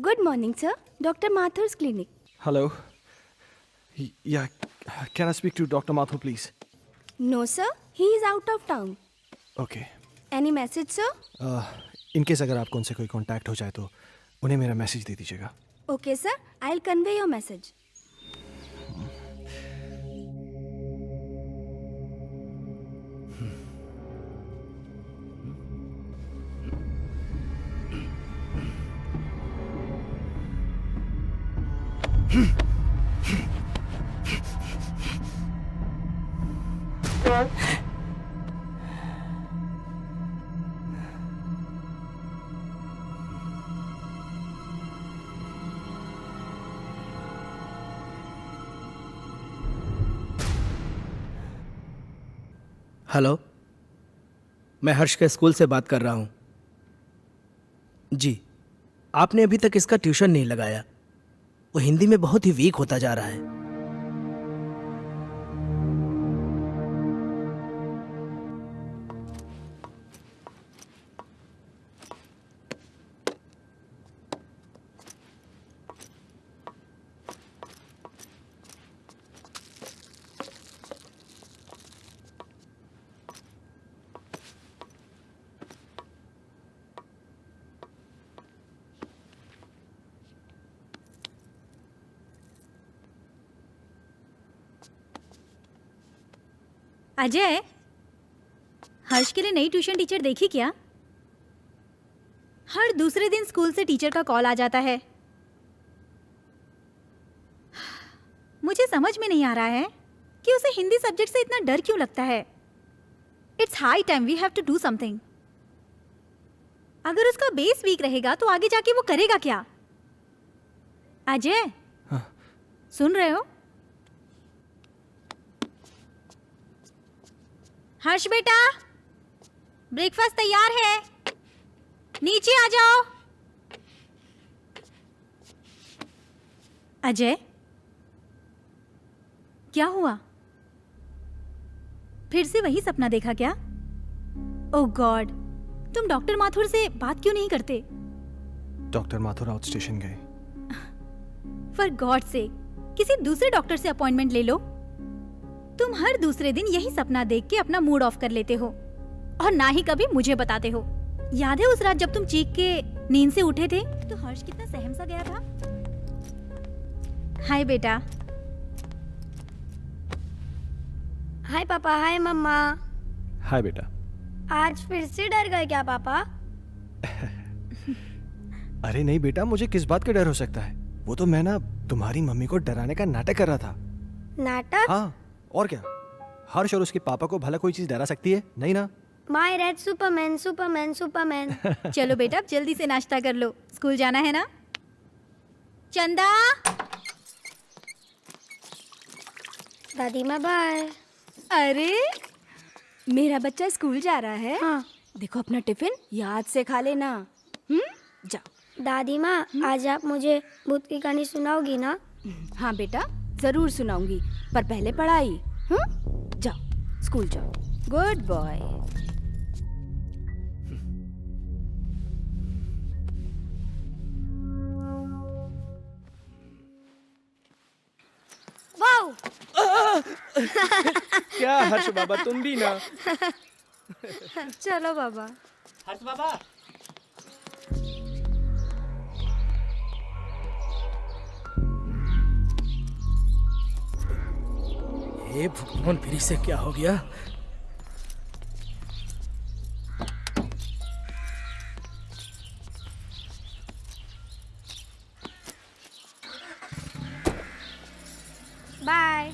Good morning, sir. Dr. Mathur's clinic. Hello. Yeah, can I speak to Dr. Mathur, please? No, sir. He is out of town. Okay. Any message, sir? In case अगर आपको उनसे कोई contact हो जाए तो उन्हें मेरा message दे दीजिएगा. Okay, sir. I'll convey your message. Hello, मैं हर्ष के स्कूल से बात कर रहा हूँ. जी, आपने अभी तक इसका ट्यूशन नहीं लगाया. वो हिंदी में बहुत ही वीक होता जा रहा है. अजय, हर्ष के लिए नई ट्यूशन टीचर देखी क्या? हर दूसरे दिन स्कूल से टीचर का कॉल आ जाता है. मुझे समझ में नहीं आ रहा है कि उसे हिंदी सब्जेक्ट से इतना डर क्यों लगता है. It's high time we have to do something. अगर उसका बेस वीक रहेगा तो आगे जाके वो करेगा क्या? अजय, हाँ. सुन रहे हो? हर्ष बेटा, ब्रेकफास्ट तैयार है, नीचे आ जाओ. अजय, क्या हुआ? फिर से वही सपना देखा क्या? ओह गॉड, तुम डॉक्टर माथुर से बात क्यों नहीं करते? डॉक्टर माथुर आउट स्टेशन गए. फॉर गॉड से किसी दूसरे डॉक्टर से अपॉइंटमेंट ले लो. तुम हर दूसरे दिन यही सपना देख के अपना मूड ऑफ कर लेते हो और ना ही कभी मुझे बताते हो. याद है उस रात जब तुम चीख के नींद से उठे थे तो हर्ष कितना सहम सा गया था. हाय बेटा. हाय पापा. हाय मम्मा. हाय बेटा. आज फिर से डर गए क्या पापा? अरे नहीं बेटा, मुझे किस बात का डर हो सकता है. वो तो मैं ना तुम्हारी मम्मी को डराने का नाटक कर रहा था. नाटक? हाँ, और क्या. हर्ष और उसके पापा को भला कोई चीज डरा सकती है? नहीं ना. My red Superman Superman Superman. चलो बेटा, अब जल्दी से नाश्ता कर लो, स्कूल जाना है ना. चंदा. दादी माँ बाय. अरे, मेरा बच्चा स्कूल जा रहा है. हाँ. देखो अपना टिफिन याद से खा लेना. जाओ. दादी माँ, आज आप मुझे भूत की कहानी सुनाओगी ना? हाँ बेटा, जरूर सुनाऊंगी, पर पहले पढ़ाई. जाओ, स्कूल जाओ. Good boy. वाओ. क्या हर्ष बाबा, तुम भी ना. चलो बाबा. हर्ष बाबा. ये भगवान, फिर से क्या हो गया? बाय.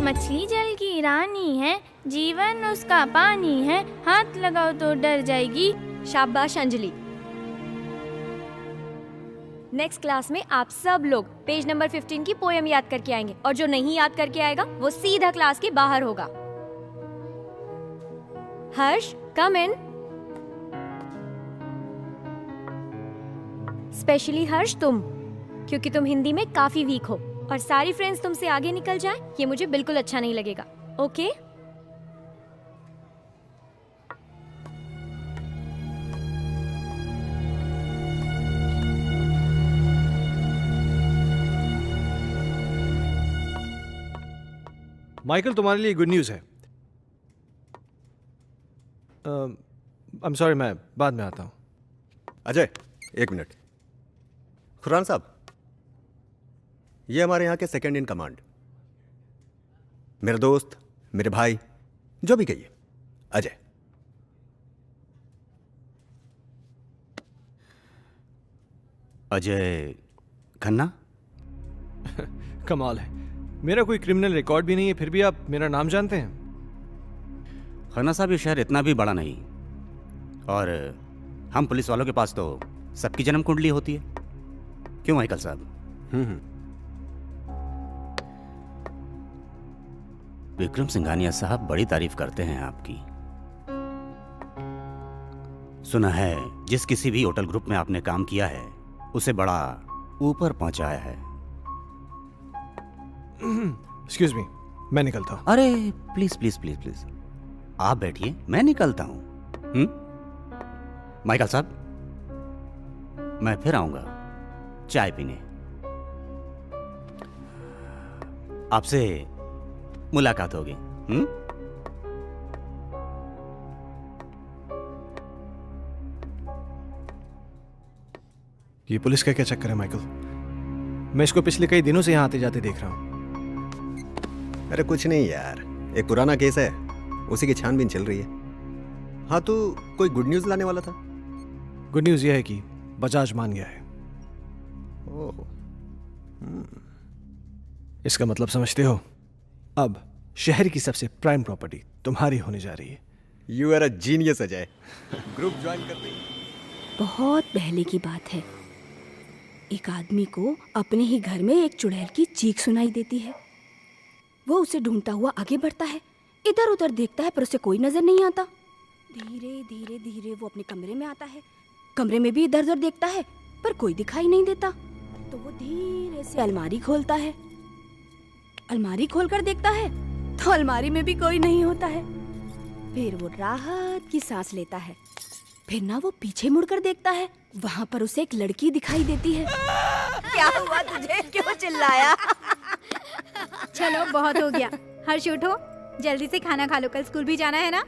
मछली जल की रानी है, जीवन उसका पानी है, हाथ लगाओ तो डर जाएगी। शाबाश अंजलि। नेक्स्ट क्लास में आप सब लोग पेज नंबर 15 की पोएम याद करके आएंगे और जो नहीं याद करके आएगा वो सीधा क्लास के बाहर होगा। हर्ष, कम इन। स्पेशली हर्ष तुम, क्योंकि तुम हिंदी में काफी वीक हो और सारी फ्रेंड्स तुमसे आगे निकल जाएं, ये मुझे बिल्कुल अच्छा नहीं लगेगा। ओके? माइकल, तुम्हारे लिए गुड न्यूज़ है। आई एम सॉरी, मैं बाद में आता हूँ। अजय, एक मिनट। खुरान साहब, ये हमारे यहाँ के सेकंड इन कमांड, मेरे दोस्त, मेरे भाई, जो भी कहिए, अजय। अजय खन्ना? कमाल है, मेरा कोई क्रिमिनल रिकॉर्ड भी नहीं है, फिर भी आप मेरा नाम जानते हैं। खन्ना साहब, ये शहर इतना भी बड़ा नहीं, और हम पुलिस वालों के पास तो सबकी जन्म कुंडली होती है। क्यों माइकल साहब? विक्रम सिंघानिया साहब बड़ी तारीफ करते हैं आपकी। सुना है जिस किसी भी होटल ग्रुप में आपने काम किया है उसे बड़ा ऊपर पहुंचाया है। एक्सक्यूज मी, मैं निकलता हूँ। अरे प्लीज प्लीज प्लीज प्लीज, आप बैठिए, मैं निकलता हूं। माइकल साहब, मैं फिर आऊंगा चाय पीने, आपसे मुलाकात होगी। ये पुलिस का क्या चक्कर है माइकल? मैं इसको पिछले कई दिनों से यहाँ आते जाते देख रहा हूँ। अरे कुछ नहीं यार, एक पुराना केस है, उसी की छानबीन चल रही है। हाँ, तो कोई गुड न्यूज़ लाने वाला था? गुड न्यूज़ यह है कि बजाज मान गया है। ओह, इसका मतलब समझते हो? अब शहर की सबसे प्राइम प्रॉपर्टी तुम्हारी होने जा रही है। You are a genius Ajay. Group join कर रही है। बहुत पहले की बात है, एक आदमी को अपने ही घर में एक चुड़ैल की चीख सुनाई देती है। वो उसे ढूंढता हुआ आगे बढ़ता है, इधर उधर देखता है पर उसे कोई नजर नहीं आता। धीरे धीरे धीरे वो अपने कमरे में आता है, कमरे में भी इधर उधर देखता है पर कोई दिखाई नहीं देता। तो वो धीरे से अलमारी खोलता है, अलमारी खोलकर देखता है तो अलमारी में भी कोई नहीं होता है। फिर वो राहत की सांस लेता है, फिर ना वो पीछे मुड़कर देखता है, वहां पर उसे एक लड़की दिखाई देती है। क्या हुआ तुझे, क्यों चिल्लाया? चलो बहुत हो गया, हर्ष उठो, जल्दी से खाना खा लो, कल स्कूल भी जाना है ना।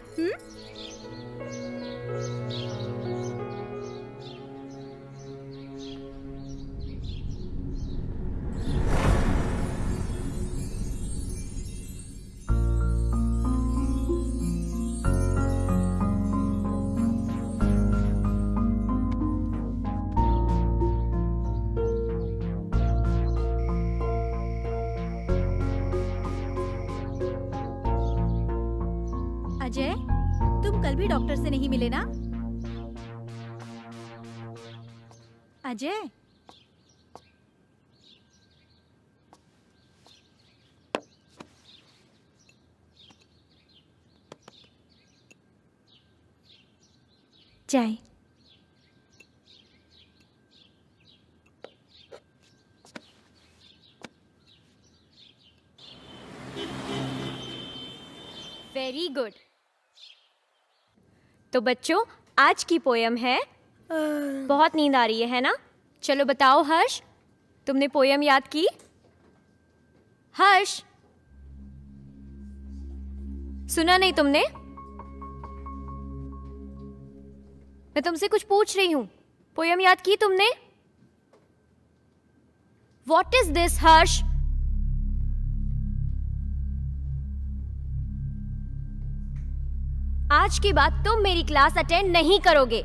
अजय, तुम कल भी डॉक्टर से नहीं मिले ना? अजय, चाय। Very good. तो बच्चों, आज की पोयम है, बहुत नींद आ रही है ना? चलो बताओ हर्ष, तुमने पोयम याद की? हर्ष, सुना नहीं तुमने? मैं तुमसे कुछ पूछ रही हूं, पोयम याद की तुमने? What is this, हर्ष? आज के बाद तुम मेरी क्लास अटेंड नहीं करोगे।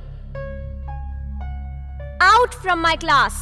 Out from my class.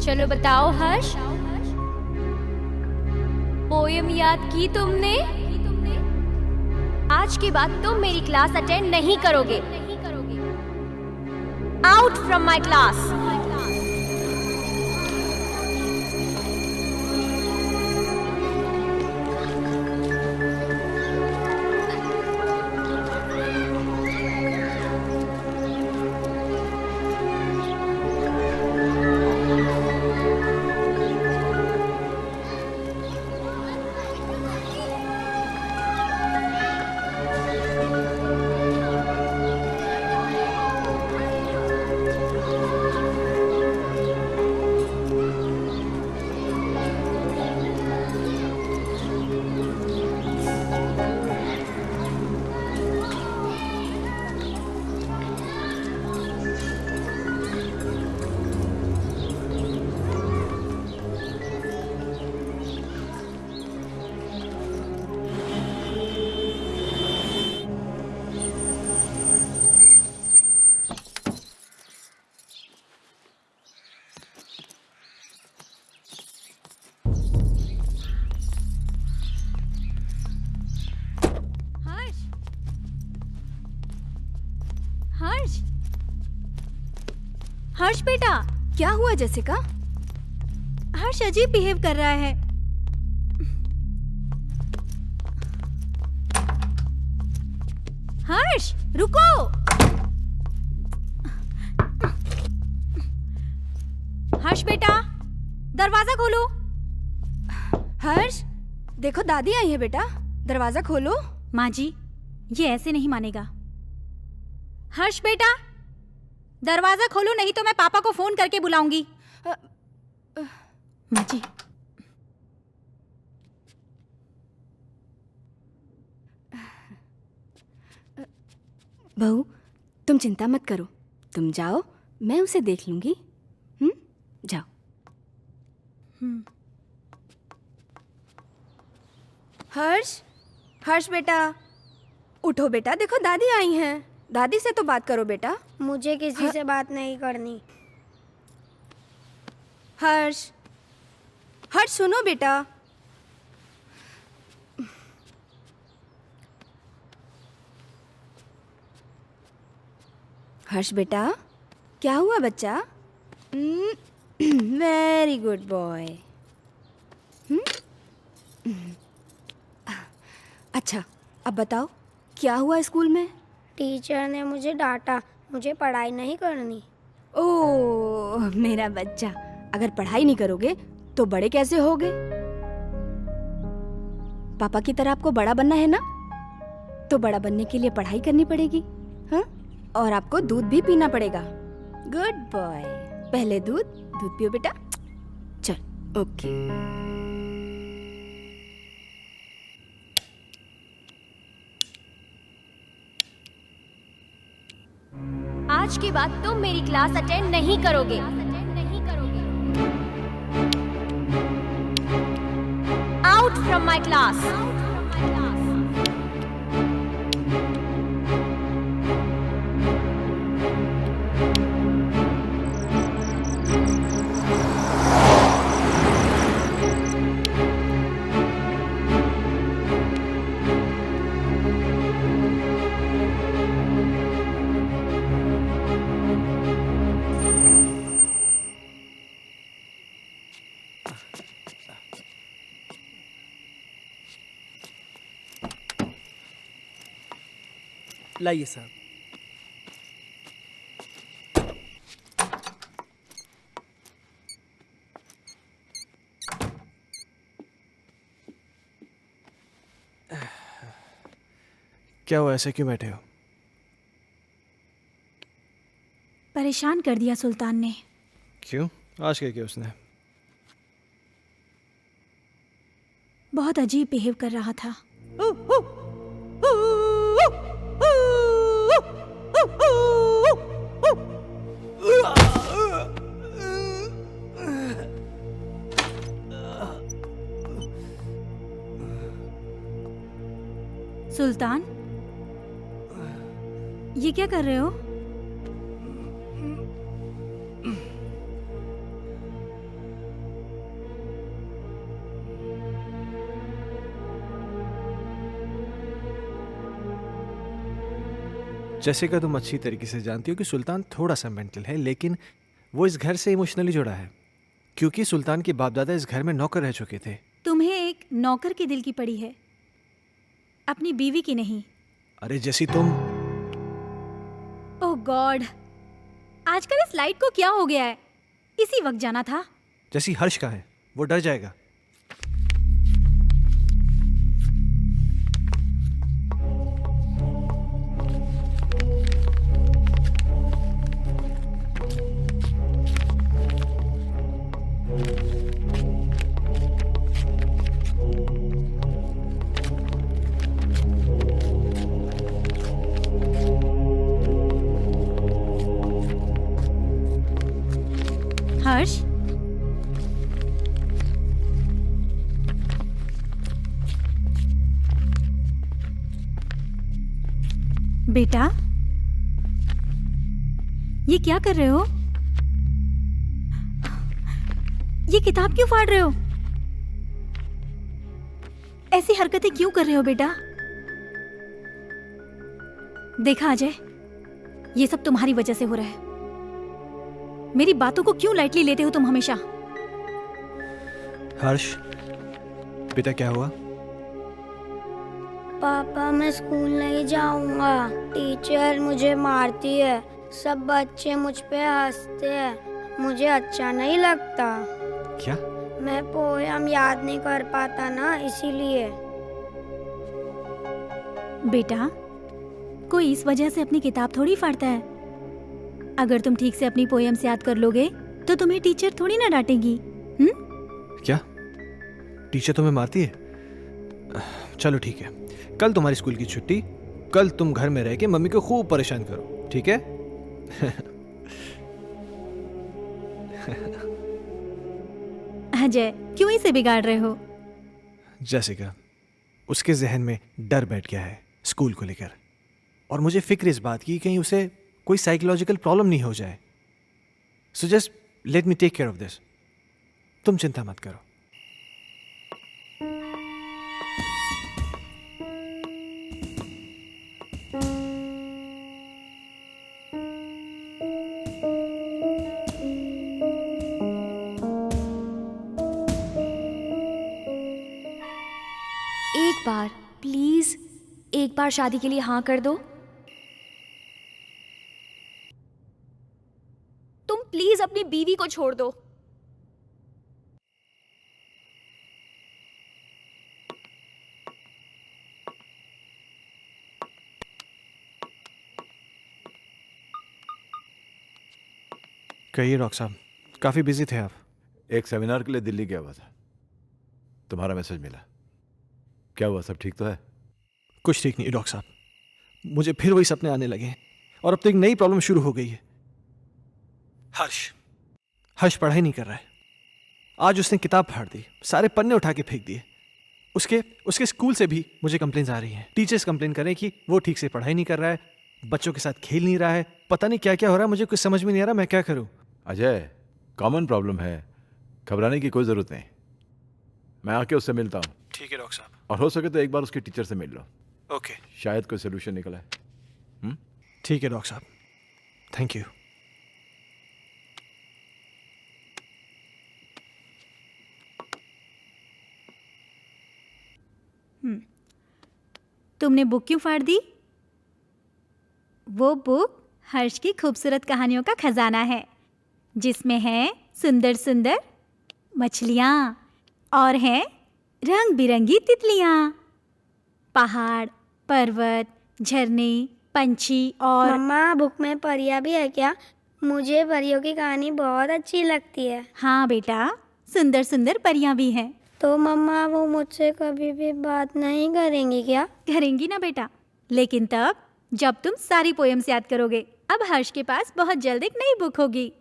चलो बताओ हर्ष, पोयम याद की तुमने? आज के बाद तुम मेरी क्लास अटेंड नहीं करोगे। Out from my class. Harsh, Harsh बेटा, क्या हुआ जेसिका? हर्ष अजीब बिहेव कर रहा है। हर्ष रुको। हर्ष बेटा, दरवाजा खोलो। हर्ष, देखो दादी आई है बेटा, दरवाजा खोलो। माँ जी, ये ऐसे नहीं मानेगा। हर्ष बेटा, दरवाजा खोलो, नहीं तो मैं पापा को फोन करके बुलाऊंगी। माँ जी, बहू, तुम चिंता मत करो, तुम जाओ, मैं उसे देख लूंगी। जाओ। हर्ष, हर्ष बेटा, उठो बेटा, देखो दादी आई हैं। दादी से तो बात करो बेटा। मुझे किसी से बात नहीं करनी। हर्ष, हर्ष सुनो बेटा। हर्ष बेटा, क्या हुआ बच्चा? Very good boy. अच्छा, अब बताओ क्या हुआ स्कूल में? टीचर ने मुझे डांटा, मुझे पढ़ाई नहीं करनी। ओह मेरा बच्चा, अगर पढ़ाई नहीं करोगे तो बड़े कैसे होगे? पापा की तरह आपको बड़ा बनना है ना, तो बड़ा बनने के लिए पढ़ाई करनी पड़ेगी, हाँ? और आपको दूध भी पीना पड़ेगा। गुड बॉय, पहले दूध पियो बेटा। चल, ओके। आज के बाद तुम मेरी क्लास अटेंड नहीं करोगे। Out from my class. लाइए साहब। क्या हुआ, ऐसे क्यों बैठे हो? परेशान कर दिया सुल्तान ने। क्यों? आज क्या किया उसने? बहुत अजीब बिहेव कर रहा था। सुल्तान, ये क्या कर रहे हो? जैसिका, तुम अच्छी तरीके से जानती हो कि सुल्तान थोड़ा सा मेंटल है, लेकिन वो इस घर से इमोशनली जुड़ा है क्योंकि सुल्तान के बाप दादा इस घर में नौकर रह चुके थे। तुम्हें एक नौकर के दिल की पड़ी है, अपनी बीवी की नहीं। अरे जैसी तुम। ओह गॉड, आजकल इस लाइट को क्या हो गया है? इसी वक्त जाना था। जैसी हर्ष का है, वो डर जाएगा। हर्ष, बेटा, ये क्या कर रहे हो? ये किताब क्यों फाड़ रहे हो? ऐसी हरकतें क्यों कर रहे हो बेटा? देखा अजय, ये सब तुम्हारी वजह से हो रहा है। मेरी बातों को क्यों लाइटली लेते हो तुम हमेशा? हर्ष, बेटा क्या हुआ? पापा मैं स्कूल नहीं जाऊंगा, टीचर मुझे मारती है, सब बच्चे मुझ पे हंसते हैं, मुझे अच्छा नहीं लगता। क्या? मैं पोयम याद नहीं कर पाता ना, इसीलिए। बेटा, कोई इस वजह से अपनी किताब थोड़ी फाड़ता है। अगर तुम ठीक से अपनी पोएम्स याद कर लोगे तो तुम्हें टीचर थोड़ी ना डांटेगी। क्या टीचर तुम्हें मारती है? चलो ठीक है, कल तुम्हारी स्कूल की छुट्टी, कल तुम घर में रह के मम्मी को खूब परेशान करो, ठीक है? अजय, क्यों इसे बिगाड़ रहे हो? जैसिका, उसके जहन में डर बैठ गया है स्कूल को लेकर, और मुझे फिक्र इस बात की कहीं उसे कोई साइकोलॉजिकल प्रॉब्लम नहीं हो जाए। So just let me take care of this. तुम चिंता मत करो। एक बार प्लीज, एक बार शादी के लिए हाँ कर दो। तुम प्लीज अपनी बीवी को छोड़ दो। कहिए डॉक्टर साहब, काफी बिजी थे आप। एक सेमिनार के लिए दिल्ली गया हुआ था, तुम्हारा मैसेज मिला। क्या हुआ, सब ठीक तो है? कुछ ठीक नहीं डॉक्टर साहब, मुझे फिर वही सपने आने लगे हैं और अब तो एक नई प्रॉब्लम शुरू हो गई है। हर्ष पढ़ाई नहीं कर रहा है। आज उसने किताब फाड़ दी, सारे पन्ने उठा के फेंक दिए। उसके स्कूल से भी मुझे कंप्लेंट्स आ रही हैं। टीचर्स कंप्लेन कर रहे हैं कि वो ठीक से पढ़ाई नहीं कर रहा है, बच्चों के साथ खेल नहीं रहा है, पता नहीं क्या क्या हो रहा है, मुझे कुछ समझ में नहीं आ रहा, मैं क्या करूं? अजय, कॉमन प्रॉब्लम है, घबराने की कोई ज़रूरत नहीं। मैं आके उससे मिलता हूँ। ठीक है डॉक्टर साहब। और हो सके तो एक बार उसके टीचर से मिल लो। ओके, शायद कोई सोल्यूशन निकला है। ठीक है डॉक्टर साहब, थैंक यू। तुमने बुक क्यों फाड़ दी? वो बुक हर्ष की खूबसूरत कहानियों का खजाना है, जिसमें है सुंदर सुंदर मछलियाँ और हैं रंग बिरंगी तितलियाँ, पहाड़, पर्वत, झरने, पंछी और मम्मा, बुक में परियां भी है क्या? मुझे परियों की कहानी बहुत अच्छी लगती है। हाँ बेटा, सुंदर सुंदर परियां भी हैं। तो मम्मा, वो मुझसे कभी भी बात नहीं करेंगी क्या? करेंगी ना बेटा, लेकिन तब जब तुम सारी पोएम्स याद करोगे। अब हर्ष के पास बहुत जल्द एक नई बुक होगी।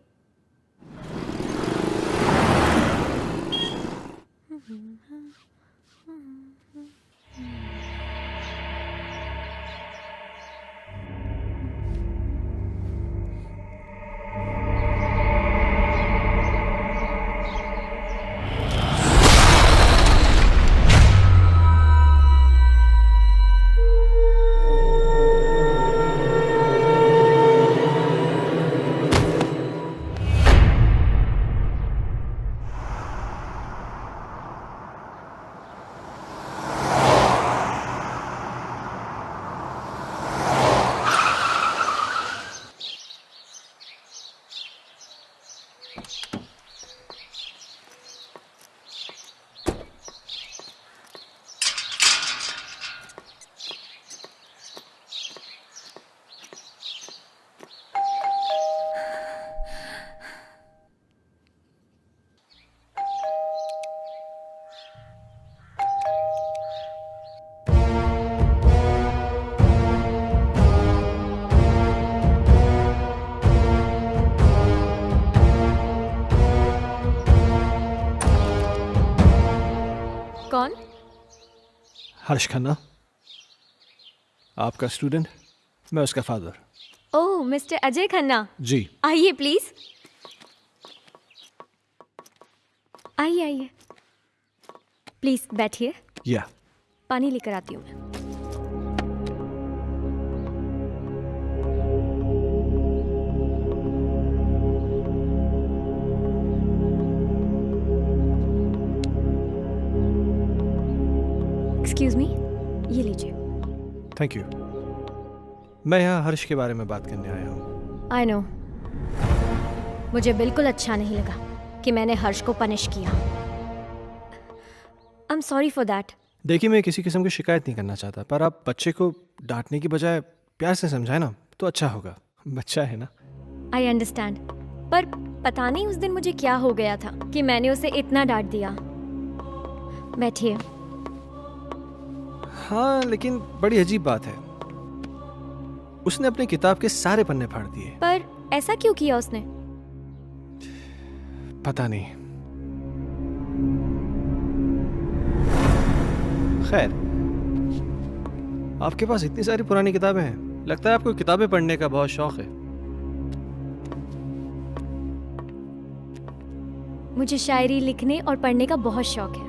हर्ष खन्ना, आपका स्टूडेंट, मैं उसका फादर। ओह मिस्टर अजय खन्ना, जी। आइए प्लीज, आइए आइए, प्लीज बैठिए, या पानी लेकर आती हूँ मैं। एक्सक्यूज मी, ये लीजिए। Thank you. मैं यहाँ हर्ष के बारे में बात करने आया हूँ। आई नो, मुझे बिल्कुल अच्छा नहीं लगा कि मैंने हर्ष को पनिश किया। I am sorry for that. देखिए, मैं किसी किस्म की शिकायत नहीं करना चाहता, पर आप बच्चे को डांटने की बजाय प्यार से समझाए ना तो अच्छा होगा। बच्चा है ना। आई अंडरस्टैंड, पर पता नहीं उस दिन मुझे क्या हो गया था कि मैंने उसे इतना डांट दिया। बैठिए। हाँ, लेकिन बड़ी अजीब बात है, उसने अपनी किताब के सारे पन्ने फाड़ दिए। पर ऐसा क्यों किया उसने? पता नहीं। खैर, आपके पास इतनी सारी पुरानी किताबें हैं, लगता है आपको किताबें पढ़ने का बहुत शौक है। मुझे शायरी लिखने और पढ़ने का बहुत शौक है।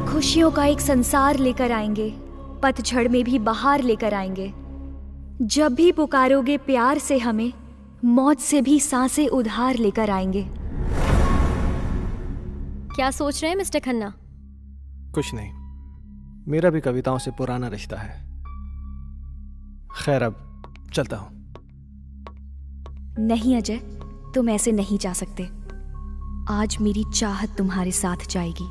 खुशियों का एक संसार लेकर आएंगे, पतझड़ में भी बहार लेकर आएंगे। जब भी पुकारोगे प्यार से हमें, मौत से भी सांसें उधार लेकर आएंगे। क्या सोच रहे हैं मिस्टर खन्ना? कुछ नहीं, मेरा भी कविताओं से पुराना रिश्ता है। खैर, अब चलता हूं। नहीं अजय, तुम ऐसे नहीं जा सकते। आज मेरी चाहत तुम्हारे साथ जाएगी।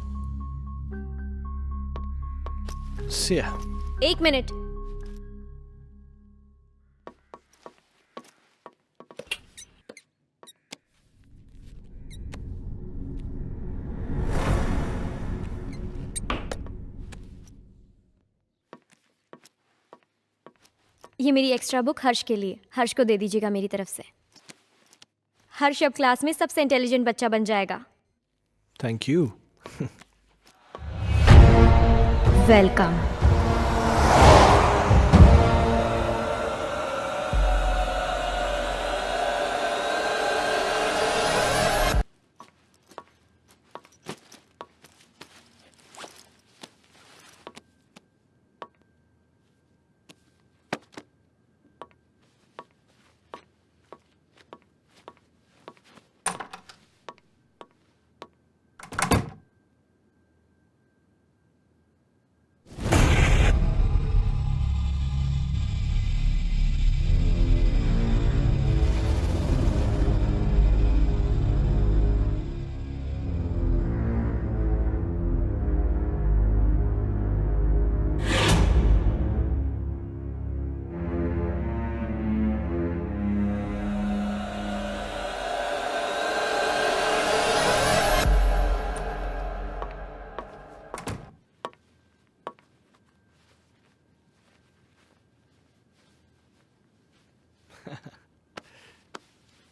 सिया। एक मिनट। ये मेरी एक्स्ट्रा बुक हर्ष के लिए, हर्ष को दे दीजिएगा मेरी तरफ से। हर्ष अब क्लास में सबसे इंटेलिजेंट बच्चा बन जाएगा। Thank you. वेलकम।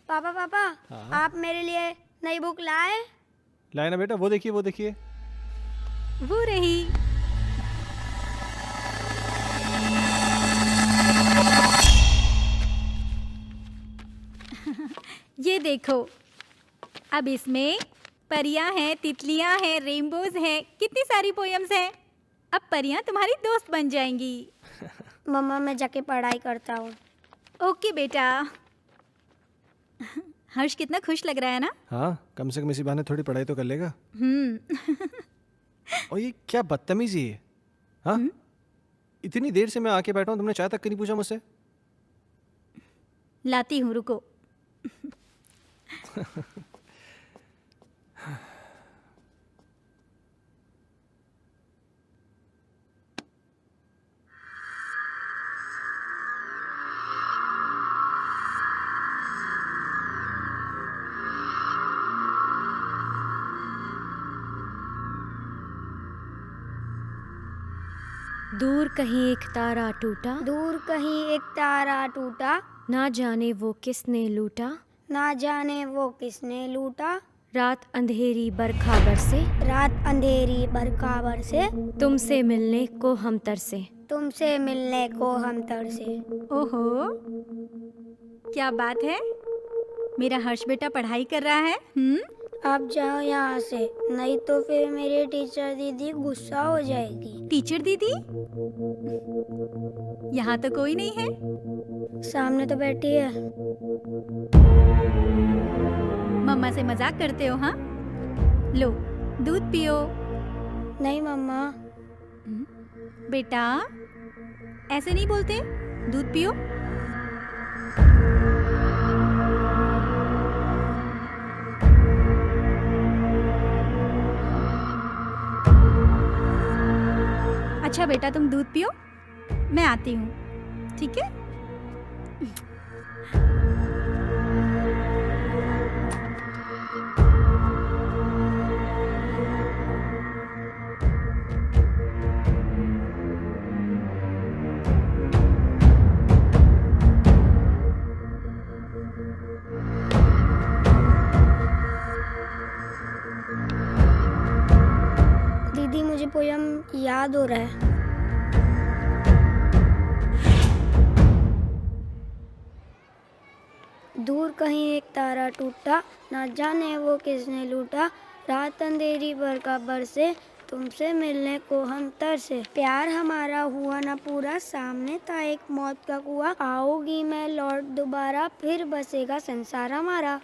पापा पापा, आप मेरे लिए नई बुक लाए? लाए ना बेटा, वो देखिए वो देखिए। वो रही। ये देखो, अब इसमें परियां हैं, तितलियां हैं, रेनबोज हैं, कितनी सारी पोयम्स हैं। अब परियां तुम्हारी दोस्त बन जाएंगी। मम्मा, मैं जाके पढ़ाई करता हूँ। ओके बेटा। हर्ष कितना खुश लग रहा है ना? हाँ, कम से कम इसी बहाने थोड़ी पढ़ाई तो कर लेगा। और ये क्या बदतमीजी है? हाँ, इतनी देर से मैं आके बैठा हूँ, तुमने चाय तक नहीं पूछा मुझसे। लाती हूँ, रुको। दूर कहीं एक तारा टूटा, दूर कहीं एक तारा टूटा, ना जाने वो किसने लूटा, ना जाने वो किसने लूटा, रात अंधेरी बरखा बरसे, रात अंधेरी बरखा बरसे, तुमसे मिलने को हम तरसे। तुमसे मिलने को हम तरसे। ओहो, क्या बात है। मेरा हर्ष बेटा पढ़ाई कर रहा है। आप जाओ यहाँ से, नहीं तो फिर मेरी टीचर दीदी गुस्सा हो जाएगी। टीचर दीदी? यहाँ तो कोई नहीं है। सामने तो बैठी है। मम्मा से मजाक करते हो? हाँ, लो दूध पियो। नहीं मम्मा। बेटा ऐसे नहीं बोलते, दूध पियो। अच्छा बेटा, तुम दूध पियो, मैं आती हूँ, ठीक है? दीदी मुझे पोयम याद हो रहा है। दूर कहीं एक तारा टूटा, ना जाने वो किसने लूटा। रात अंधेरी बरखा बरसे, तुमसे मिलने को हम तरसे। प्यार हमारा हुआ ना पूरा, सामने था एक मौत का कुआं। आओगी मैं लौट दोबारा, फिर बसेगा संसार हमारा।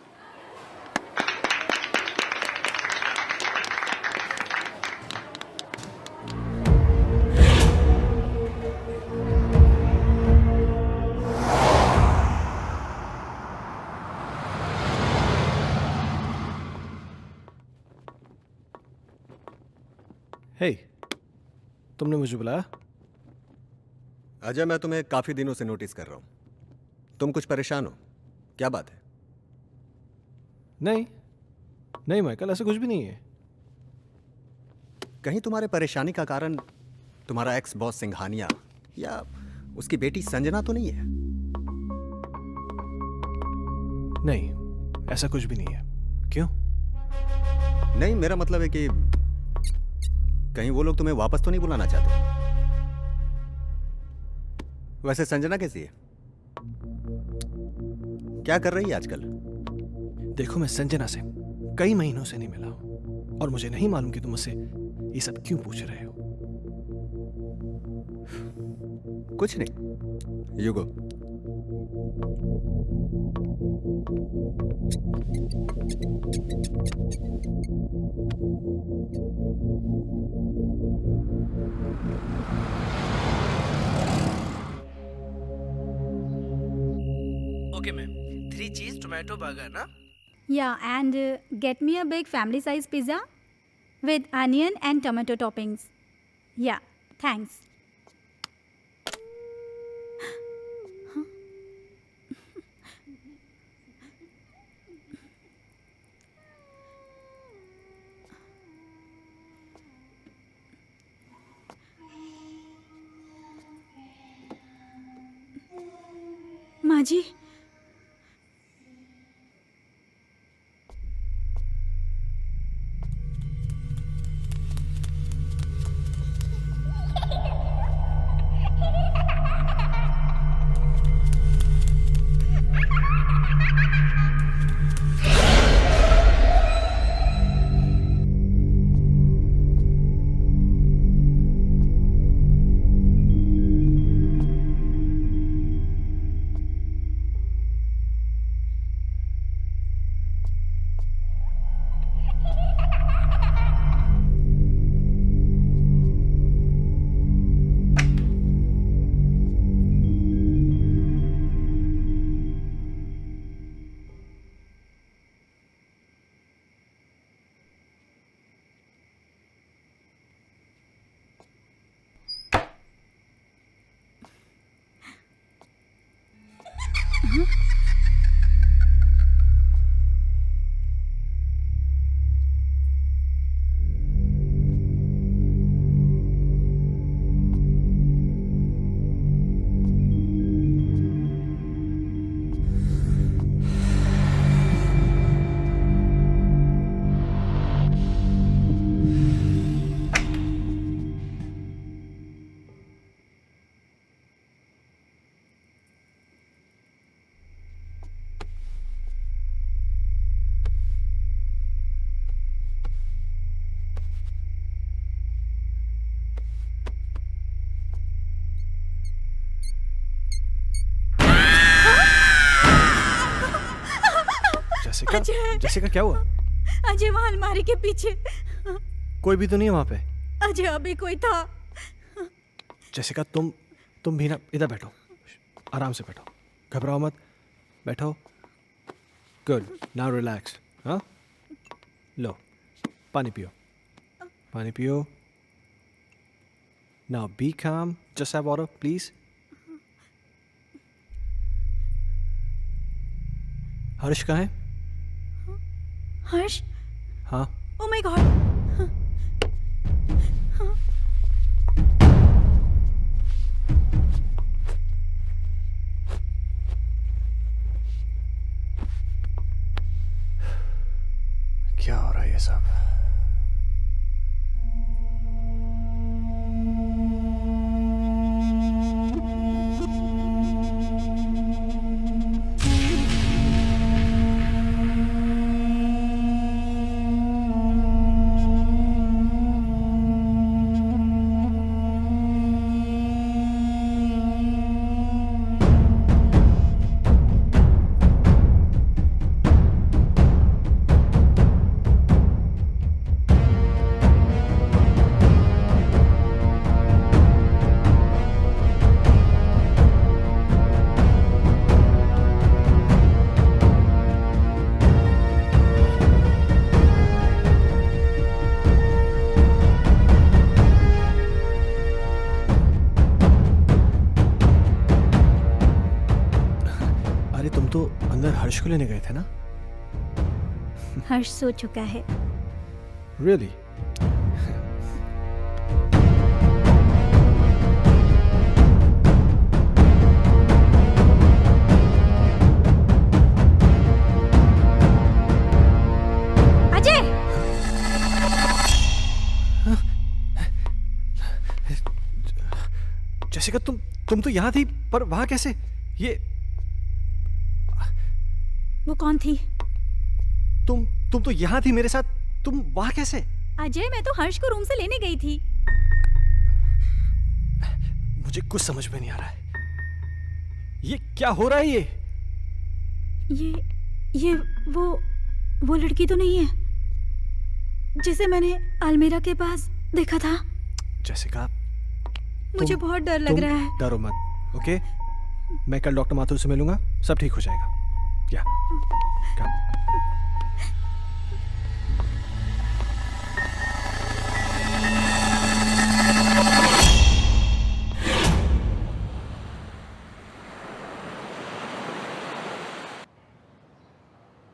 हे, तुमने मुझे बुलाया? अजय, मैं तुम्हें काफी दिनों से नोटिस कर रहा हूं। तुम कुछ परेशान हो, क्या बात है? नहीं नहीं माइकल, ऐसा कुछ भी नहीं है। कहीं तुम्हारे परेशानी का कारण तुम्हारा एक्स बॉस सिंघानिया या उसकी बेटी संजना तो नहीं है? नहीं, ऐसा कुछ भी नहीं है। क्यों? नहीं, मेरा मतलब है कि कहीं वो लोग तुम्हें वापस तो नहीं बुलाना चाहते? वैसे संजना कैसी है? क्या कर रही है आजकल? देखो, मैं संजना से कई महीनों से नहीं मिला हूं और मुझे नहीं मालूम कि तुम मुझसे ये सब क्यों पूछ रहे हो। कुछ नहीं, यू गो। ओके मैम, 3 चीज टोमेटो बर्गर ना? Yeah, and get me a big family size pizza with onion and tomato toppings. Yeah, thanks. माँ जी, जैसिका, अजय। जैसिका क्या हुआ? अजय वहाँ अलमारी के पीछे। कोई भी तो नहीं है वहां पे। अजय अभी कोई था। जैसिका तुम भी ना इधर बैठो, आराम से बैठो, घबराओ मत, बैठो। Good, now relax. हाँ, लो पानी पियो, पानी पियो। नाउ बी काम, जस्ट हैव वाटर प्लीज। हर्ष कहाँ है? हर्ष? हाँ, ओ माय गॉड। क्या हो रहा है ये सब? तुम तो अंदर हर्ष को लेने गए थे ना? हर्ष सो चुका है। Really? अजय! जैसिका तुम तो यहाँ थी, पर वहां कैसे? ये वो कौन थी? तुम तो यहाँ थी मेरे साथ, तुम वहां कैसे? अजय मैं तो हर्ष को रूम से लेने गई थी। मुझे कुछ समझ में नहीं आ रहा है। ये क्या हो रहा है? ये वो लड़की तो नहीं है जिसे मैंने अलमीरा के पास देखा था। जैसिका, मुझे बहुत डर लग रहा है। डरो मत, ओके? मैं कल डॉक्टर माथुर से मिलूंगा, सब ठीक हो जाएगा। या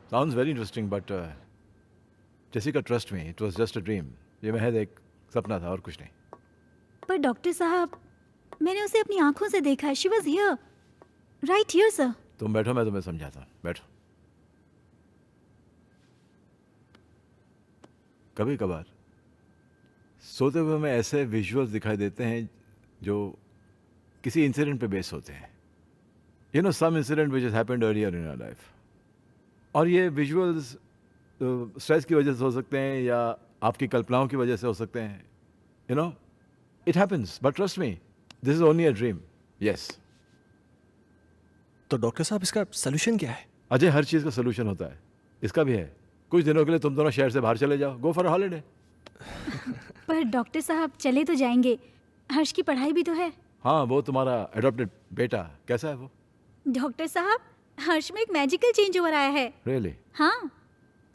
Sounds very interesting, but Jessica, trust me, it was just a dream. ये महज एक सपना था और कुछ नहीं। पर डॉक्टर साहब, मैंने उसे अपनी आंखों से देखा है। She was here, right here, sir. तुम बैठो, मैं तुम्हें समझाता हूँ। बैठो। कभी कभार सोते हुए हमें ऐसे विजुअल्स दिखाई देते हैं जो किसी इंसिडेंट पे बेस होते हैं। You know, some incident which has happened earlier in our life. और ये विजुअल्स स्ट्रेस की वजह से हो सकते हैं या आपकी कल्पनाओं की वजह से हो सकते हैं। You no, it happens, but trust me, this is only a dream. Yes. तो डॉक्टर साहब, इसका सोल्यूशन क्या है? अजय, हर चीज़ का सोल्यूशन होता है, इसका भी है। कुछ दिनों के लिए तुम दोनों शहर से बाहर चले जाओ, गो फॉर हॉलीडे। पर डॉक्टर साहब, चले तो जाएंगे, हर्ष की पढ़ाई भी तो है। हाँ, वो तुम्हारा एडॉप्टेड बेटा कैसा है वो? डॉक्टर साहब, हर्ष में एक मैजिकल चेंज ओवर आया है। रियली? हाँ,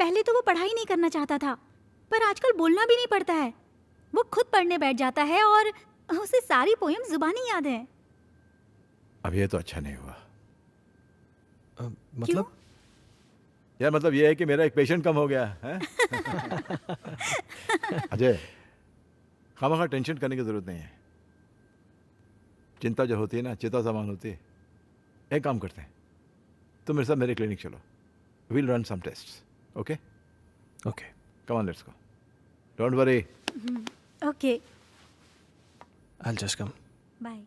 पहले तो वो पढ़ाई नहीं करना चाहता था, पर आजकल बोलना भी नहीं पड़ता है। वो खुद पढ़ने बैठ जाता है और उसे सारी पोएम जुबानी याद है। अब ये तो अच्छा नहीं हुआ। मतलब? यार, मतलब ये है कि मेरा एक पेशेंट कम हो गया है। अजय, खामखा टेंशन करने की जरूरत नहीं है। चिंता जो होती है ना, चिता समान होती है। एक काम करते हैं, तुम मेरे साथ मेरे क्लिनिक चलो, will run some tests. Okay okay, come on, let's go, don't worry. Okay, I'll just come. Bye.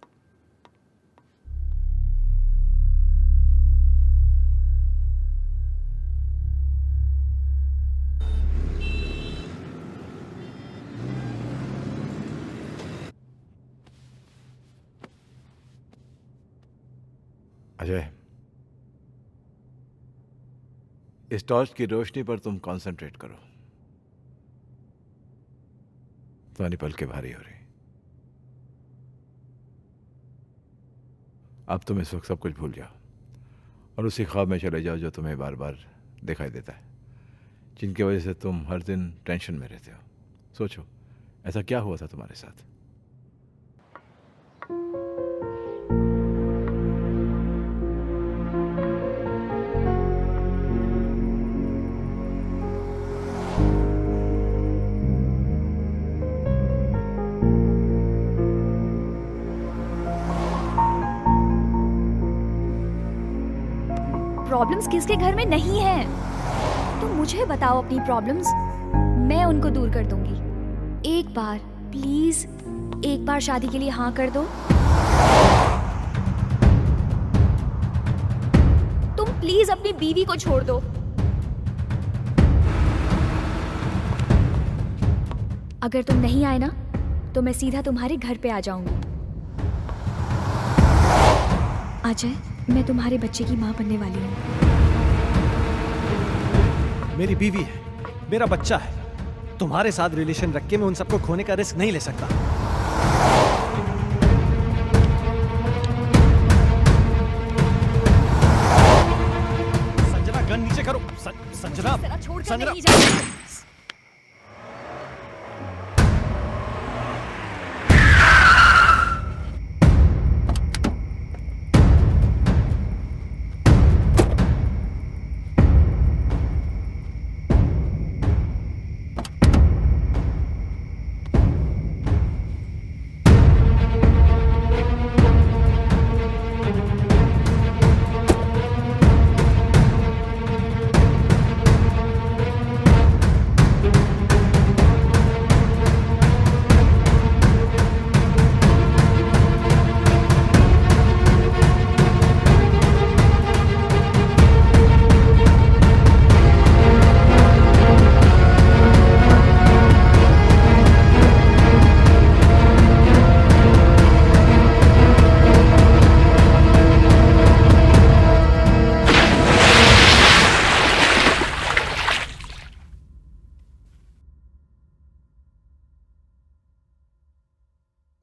Ajay, इस टॉर्च की रोशनी पर तुम कंसंट्रेट करो। तुम्हारी पलकें भारी हो रही। अब तुम इस वक्त सब कुछ भूल जाओ और उसी ख्वाब में चले जाओ जो तुम्हें बार बार दिखाई देता है, जिनकी वजह से तुम हर दिन टेंशन में रहते हो। सोचो, ऐसा क्या हुआ था तुम्हारे साथ? प्रॉब्लम्स किसके घर में नहीं है? तुम मुझे बताओ अपनी प्रॉब्लम्स, मैं उनको दूर कर दूंगी। एक बार प्लीज, एक बार शादी के लिए हाँ कर दो। तुम प्लीज अपनी बीवी को छोड़ दो। अगर तुम नहीं आए ना तो मैं सीधा तुम्हारे घर पे आ जाऊंगी। अजय, मैं तुम्हारे बच्चे की माँ बनने वाली हूँ। मेरी बीवी है, मेरा बच्चा है। तुम्हारे साथ रिलेशन रख के मैं उन सबको खोने का रिस्क नहीं ले सकता। संजना, गन नीचे करो। संजना, संजना।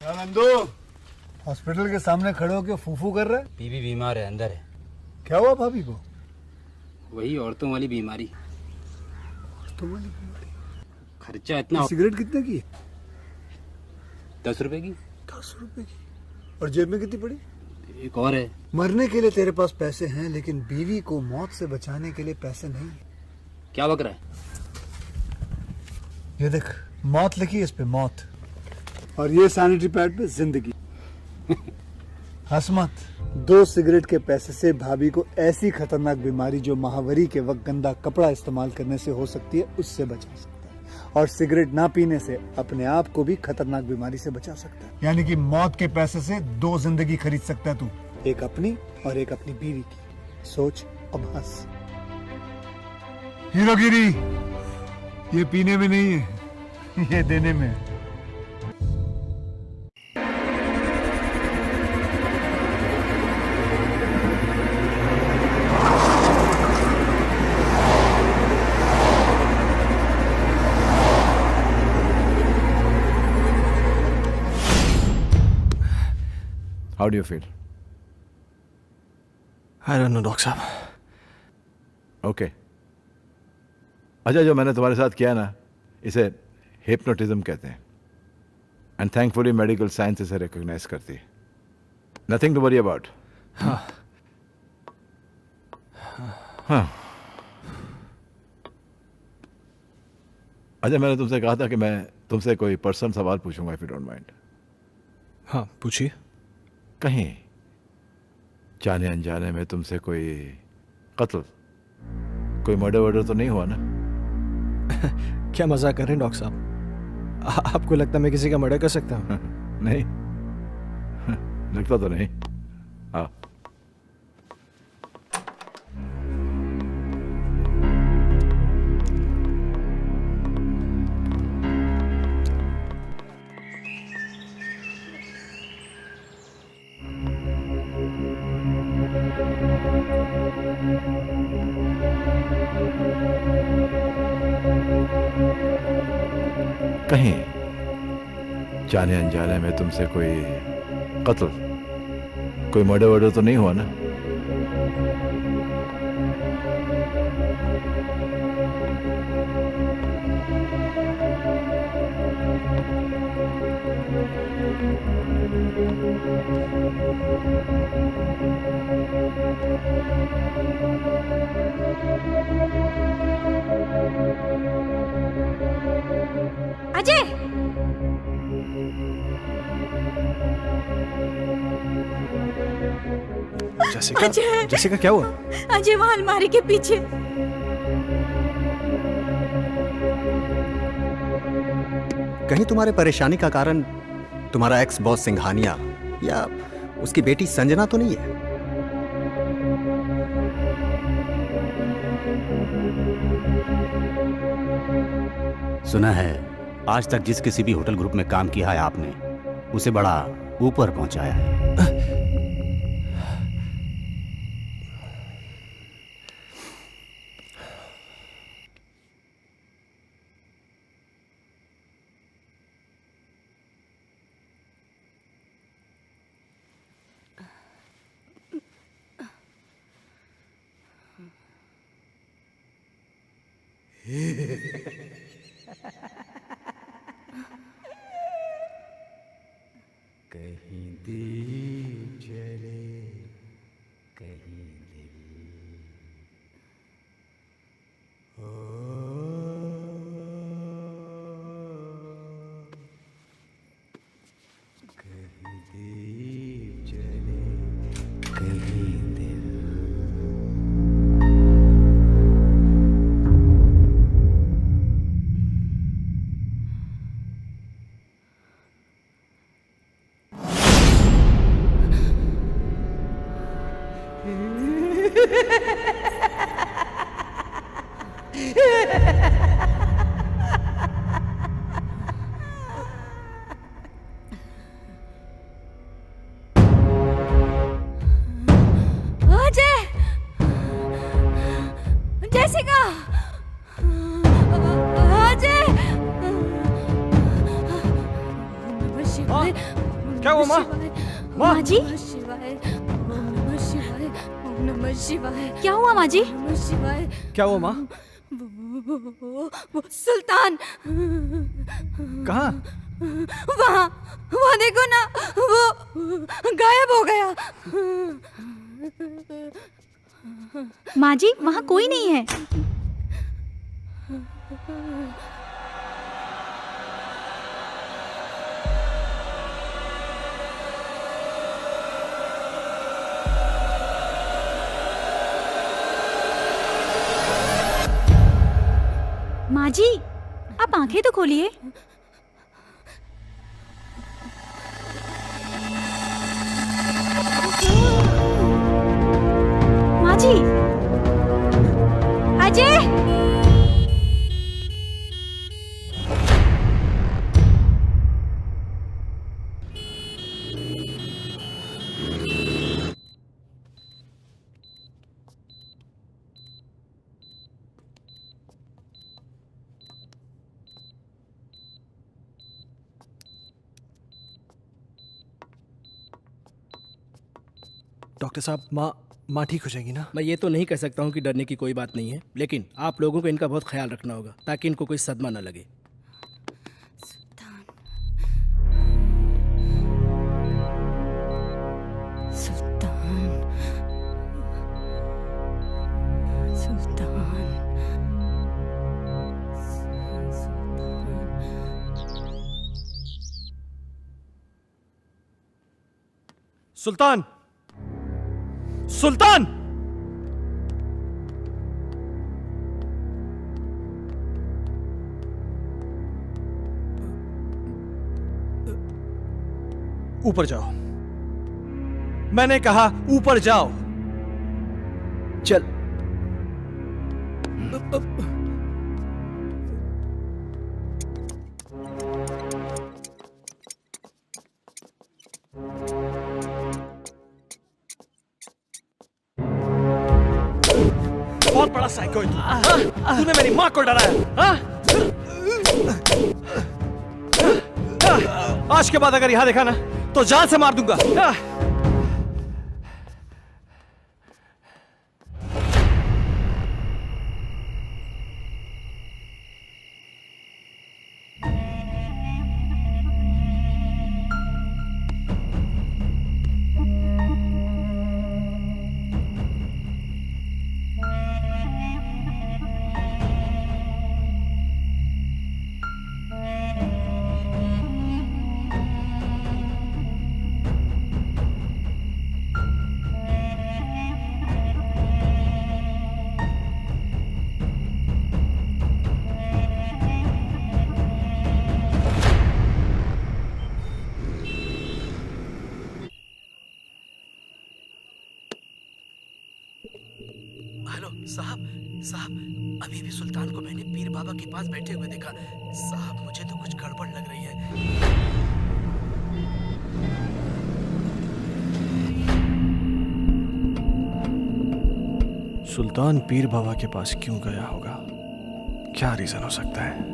नंदू, हॉस्पिटल के सामने खड़े होकर फूफू कर रहा है। बीवी बीमार है, अंदर है। क्या हुआ भाभी को? वही औरतों वाली बीमारी। औरतों वाली बीमारी? खर्चा इतना। सिगरेट कितने की? 10 रुपए की। 10 रुपए की? और जेब में कितनी पड़ी? एक और है। मरने के लिए तेरे पास पैसे हैं, लेकिन बीवी को मौत से बचाने के लिए पैसे नहीं है। क्या बक रहा है? ये देख, मौत लिखी है इस पे, मौत। और ये सैनिटरी पैड पे जिंदगी। हंस मत। 2 सिगरेट के पैसे से भाभी को ऐसी खतरनाक बीमारी जो महावरी के वक्त गंदा कपड़ा इस्तेमाल करने से हो सकती है, उससे बचा सकता है। और सिगरेट ना पीने से अपने आप को भी खतरनाक बीमारी से बचा सकता है। यानी कि मौत के पैसे से 2 जिंदगी खरीद सकता है तू, एक अपनी और एक अपनी बीवी की। सोच अब हंस। हीरोगिरी ये पीने में नहीं है, ये देने में है। How do you feel? I don't know, doctor साहब। ओके। अच्छा, जो मैंने तुम्हारे साथ किया ना, इसे हिप्नोटिज्म कहते हैं। एंड थैंकफुली मेडिकल साइंस इसे रिकॉग्नाइज करती है। Nothing to worry about. हाँ। हाँ। अच्छा, मैंने तुमसे कहा था कि मैं तुमसे कोई पर्सनल सवाल पूछूंगा, इफ यू डोंट माइंड। हाँ, पूछिए। कहीं जाने अनजाने में तुमसे कोई कत्ल, कोई मर्डर वर्डर तो नहीं हुआ ना? क्या मजाक कर रहे हैं डॉक्टर साहब? आपको लगता है मैं किसी का मर्डर कर सकता हूँ? नहीं, लगता तो नहीं। हाँ। कहीं जाने अनजाने में तुमसे कोई कत्ल, कोई मर्डर वर्डर तो नहीं हुआ ना? अजय, जेसिका, अजय! जेसिका क्या हुआ? अजय वहाँ अलमारी के पीछे। कहीं तुम्हारे परेशानी का कारण तुम्हारा एक्स बॉस सिंघानिया या उसकी बेटी संजना तो नहीं है? सुना है आज तक जिस किसी भी होटल ग्रुप में काम किया है आपने, उसे बड़ा ऊपर पहुंचाया है। कहीं दीप जले, कहीं दिल हो। कहीं दीप जले, कहीं दिल। अजय! जेसिका! अजय! नमः शिवाय। क्या हुआ माँ? माँ जी, नमः शिवाय। ओम नमः शिवाय। ओम नमः शिवाय। क्या हुआ माँ जी? नमः शिवाय। क्या हुआ माँ? वो सुल्तान कहाँ? वहाँ वहाँ देखो ना, वो गायब हो गया। माँ जी, वहाँ कोई नहीं है। माँ जी, आप आंखें तो खोलिए। माँ जी, अजय! डॉक्टर साहब, माँ ठीक हो जाएगी ना? मैं ये तो नहीं कह सकता हूँ कि डरने की कोई बात नहीं है, लेकिन आप लोगों को इनका बहुत ख्याल रखना होगा ताकि इनको कोई सदमा न लगे। सुल्तान! सुल्तान! ऊपर जाओ। मैंने कहा ऊपर जाओ। चल। बहुत बड़ा साइको है तू। तूने मेरी माँ को डराया। आज के बाद अगर यहां देखा ना तो जान से मार दूंगा। हेलो साहब, साहब अभी भी सुल्तान को मैंने पीर बाबा के पास बैठे हुए देखा। साहब मुझे तो कुछ गड़बड़ लग रही है। सुल्तान पीर बाबा के पास क्यों गया होगा? क्या रीजन हो सकता है?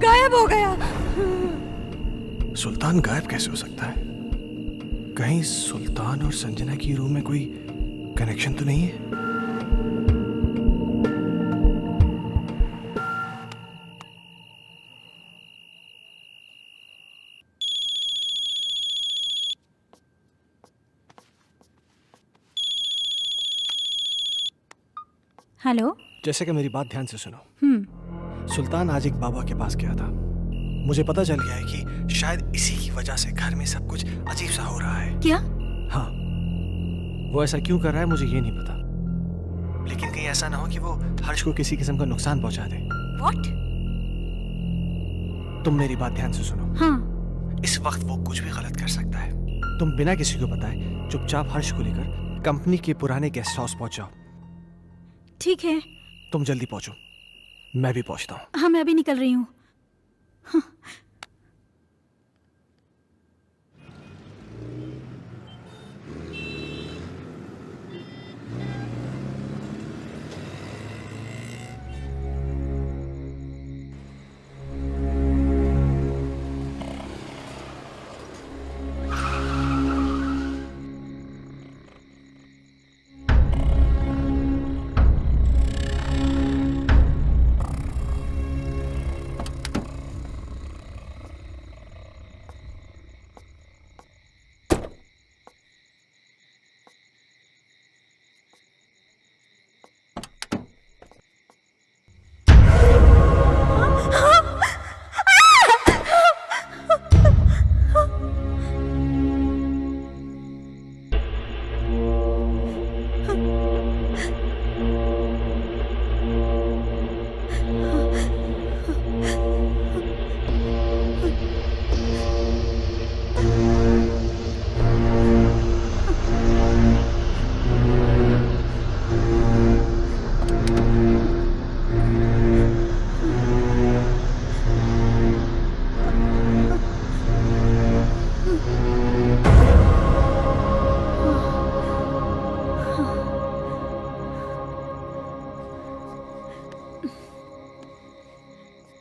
गायब हो गया। सुल्तान गायब कैसे हो सकता है? कहीं सुल्तान और संजना की रूम में कोई कनेक्शन तो नहीं है? हेलो। जैसे कि मेरी बात ध्यान से सुनो। सुल्तान आज एक बाबा के पास गया था। मुझे पता चल गया है कि शायद इसी की वजह से घर में सब कुछ अजीब सा हो रहा है। क्या? हाँ, वो ऐसा क्यों कर रहा है मुझे ये नहीं पता, लेकिन कहीं ऐसा ना हो कि वो हर्ष को किसी किस्म का नुकसान पहुंचा दे। What? तुम मेरी बात ध्यान से सुनो। हाँ। इस वक्त वो कुछ भी गलत कर सकता है। तुम बिना किसी को बताए चुपचाप हर्ष को लेकर कंपनी के पुराने गेस्ट हाउस पहुंच जाओ। ठीक है। तुम जल्दी पहुंचो, मैं भी पहुंचता हूँ। हाँ, मैं अभी निकल रही हूँ। हाँ।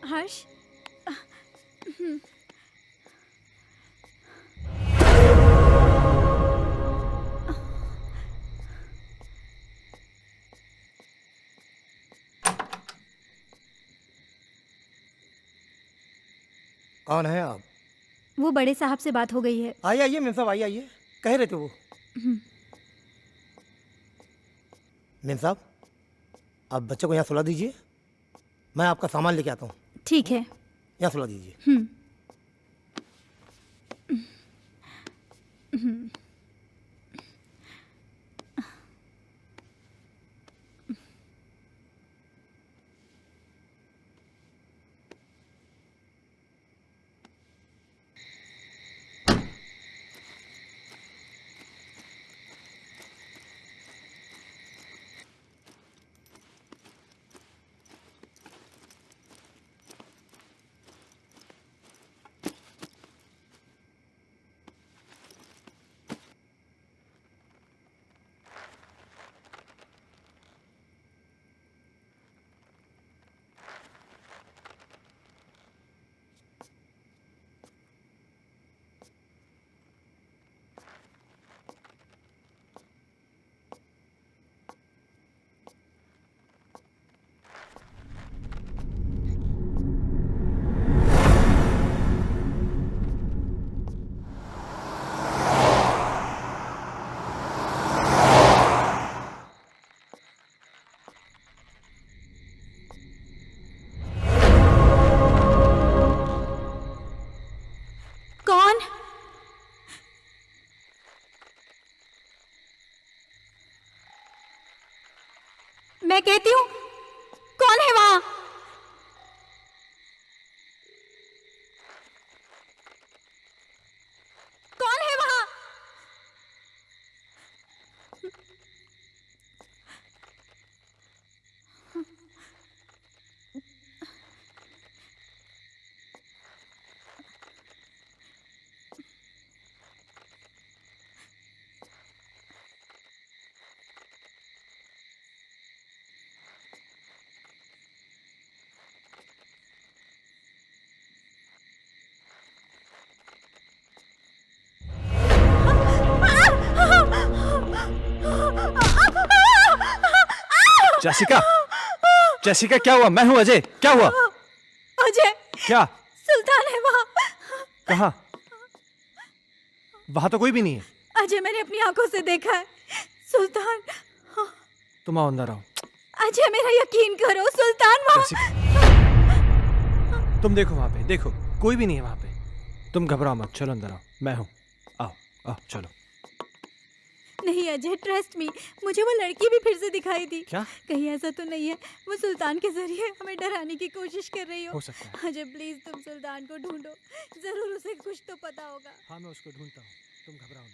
हर्ष। कौन है आप? वो बड़े साहब से बात हो गई है। आइए आइए मेम साहब, आइए आइए। कह रहे थे वो। मेम साहब, आप बच्चे को यहाँ सुला दीजिए, मैं आपका सामान लेके आता हूँ। ठीक है। यहाँ सुला दीजिए। मैं कहती हूँ, कौन है वहां? कौन है वहां? जेसिका, जेसिका क्या हुआ? मैं हूं अजय, क्या हुआ? अजय, क्या? सुल्तान है वहां। कहाँ? वहां तो कोई भी नहीं है। अजय, मैंने अपनी आंखों से देखा है सुल्तान। तुम आओ अंदर आओ। अजय, मेरा यकीन करो, सुल्तान वहां। तुम देखो वहां पे, देखो कोई भी नहीं है वहां पे। तुम घबराओ मत, चलो अंदर आओ, मैं हूं। आओ आओ चलो। नहीं अजय, ट्रस्ट मी, मुझे वो लड़की भी फिर से दिखाई दी। क्या? कहीं ऐसा तो नहीं है वो सुल्तान के जरिए हमें डराने की कोशिश कर रही हो? हो सकता है। अजय प्लीज, तुम सुल्तान को ढूंढो, जरूर उसे कुछ तो पता होगा। हाँ, मैं उसको ढूंढता हूँ, तुम घबराओ नहीं।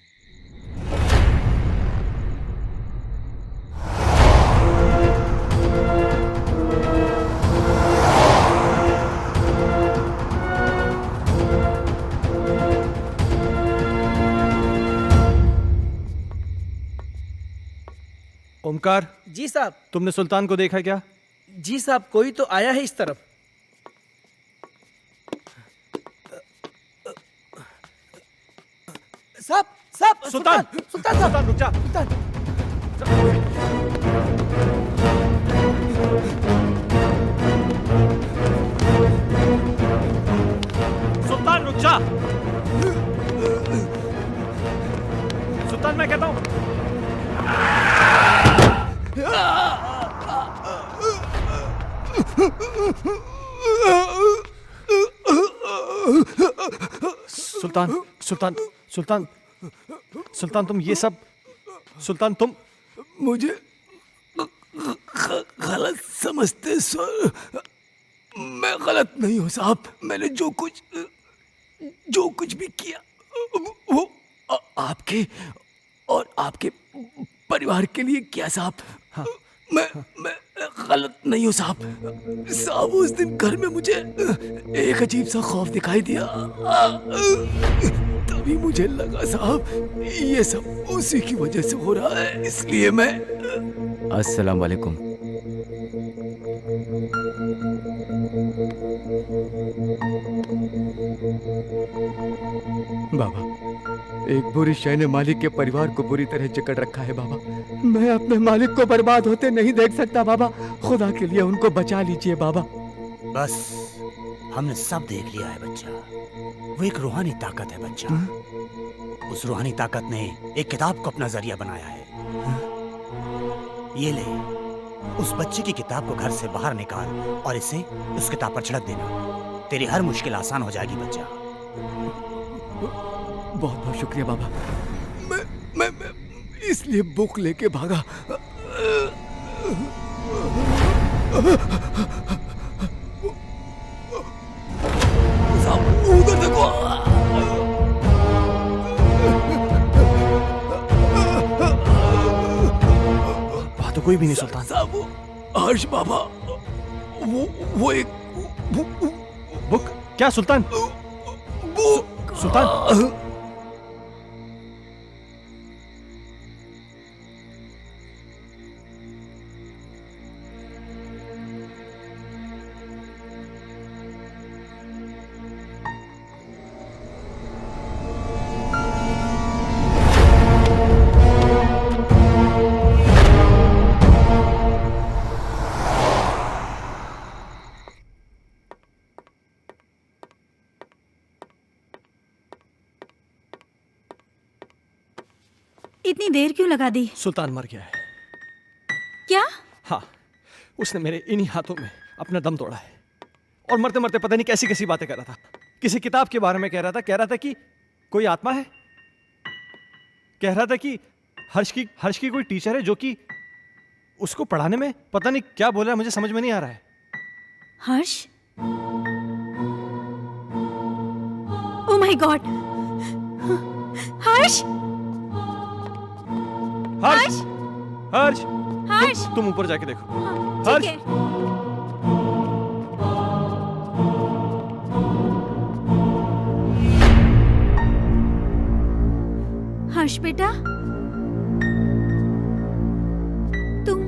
ओमकार। जी साहब। तुमने सुल्तान को देखा क्या? जी साहब, कोई तो आया है इस तरफ। साहब, साहब, सुल्तान, सुल्तान साहब, रुक जा। सुल्तान रुक जा। सुल्तान, मैं कहता हूं। सुल्तान, सुल्तान, सुल्तान, सुल्तान, तुम ये सब, सुल्तान तुम मुझे गलत समझते सर। मैं गलत नहीं हूँ साहब। मैंने जो कुछ भी किया वो आपके और आपके परिवार के लिए किया साहब। हाँ। मैं गलत नहीं हूँ साहब। साहब, उस दिन घर में मुझे एक अजीब सा खौफ दिखाई दिया। तभी मुझे लगा साहब ये सब उसी की वजह से हो रहा है, इसलिए मैं। अस्सलाम वालेकुम। बाबा, एक बुरी शय ने मालिक के परिवार को बुरी तरह जकड़ रखा है बाबा। मैं अपने मालिक को बर्बाद होते नहीं देख सकता बाबा। खुदा के लिए उनको बचा लीजिए बाबा। बस हमने सब देख लिया है बच्चा। वो एक रूहानी ताकत है बच्चा। उस रूहानी ताकत ने एक किताब को अपना जरिया बनाया है। ये ले, उस बच्चे की किताब को घर से बाहर निकाल और इसे उस किताब पर छिड़क देना। तेरी हर मुश्किल आसान हो जाएगी बच्चा। बहुत बहुत शुक्रिया बाबा। मैं इसलिए बुक लेके भागा। उधर देखो। वहां तो कोई भी नहीं सुल्तान। साहब, हर्ष बाबा, वो एक बुक। क्या सुल्तान? सुल्तान, इतनी देर क्यों लगा दी? सुल्तान मर गया है। क्या? हाँ, उसने मेरे इन्हीं हाथों में अपना दम तोड़ा है। और मरते मरते पता नहीं कैसी कैसी बातें कर रहा था। किसी किताब के बारे में कह रहा था कि कोई आत्मा है। कह रहा था कि हर्ष की कोई टीचर है जो कि उसको पढ़ाने में पता नहीं क्या बोल रहा है, मुझे समझ में नहीं आ रहा है। हर्ष, ओ माय गॉड, हर्ष, हर्ष, हर्ष, हर्ष, तुम ऊपर जाके देखो। ठीक हर्ष, है। हर्ष बेटा, तुम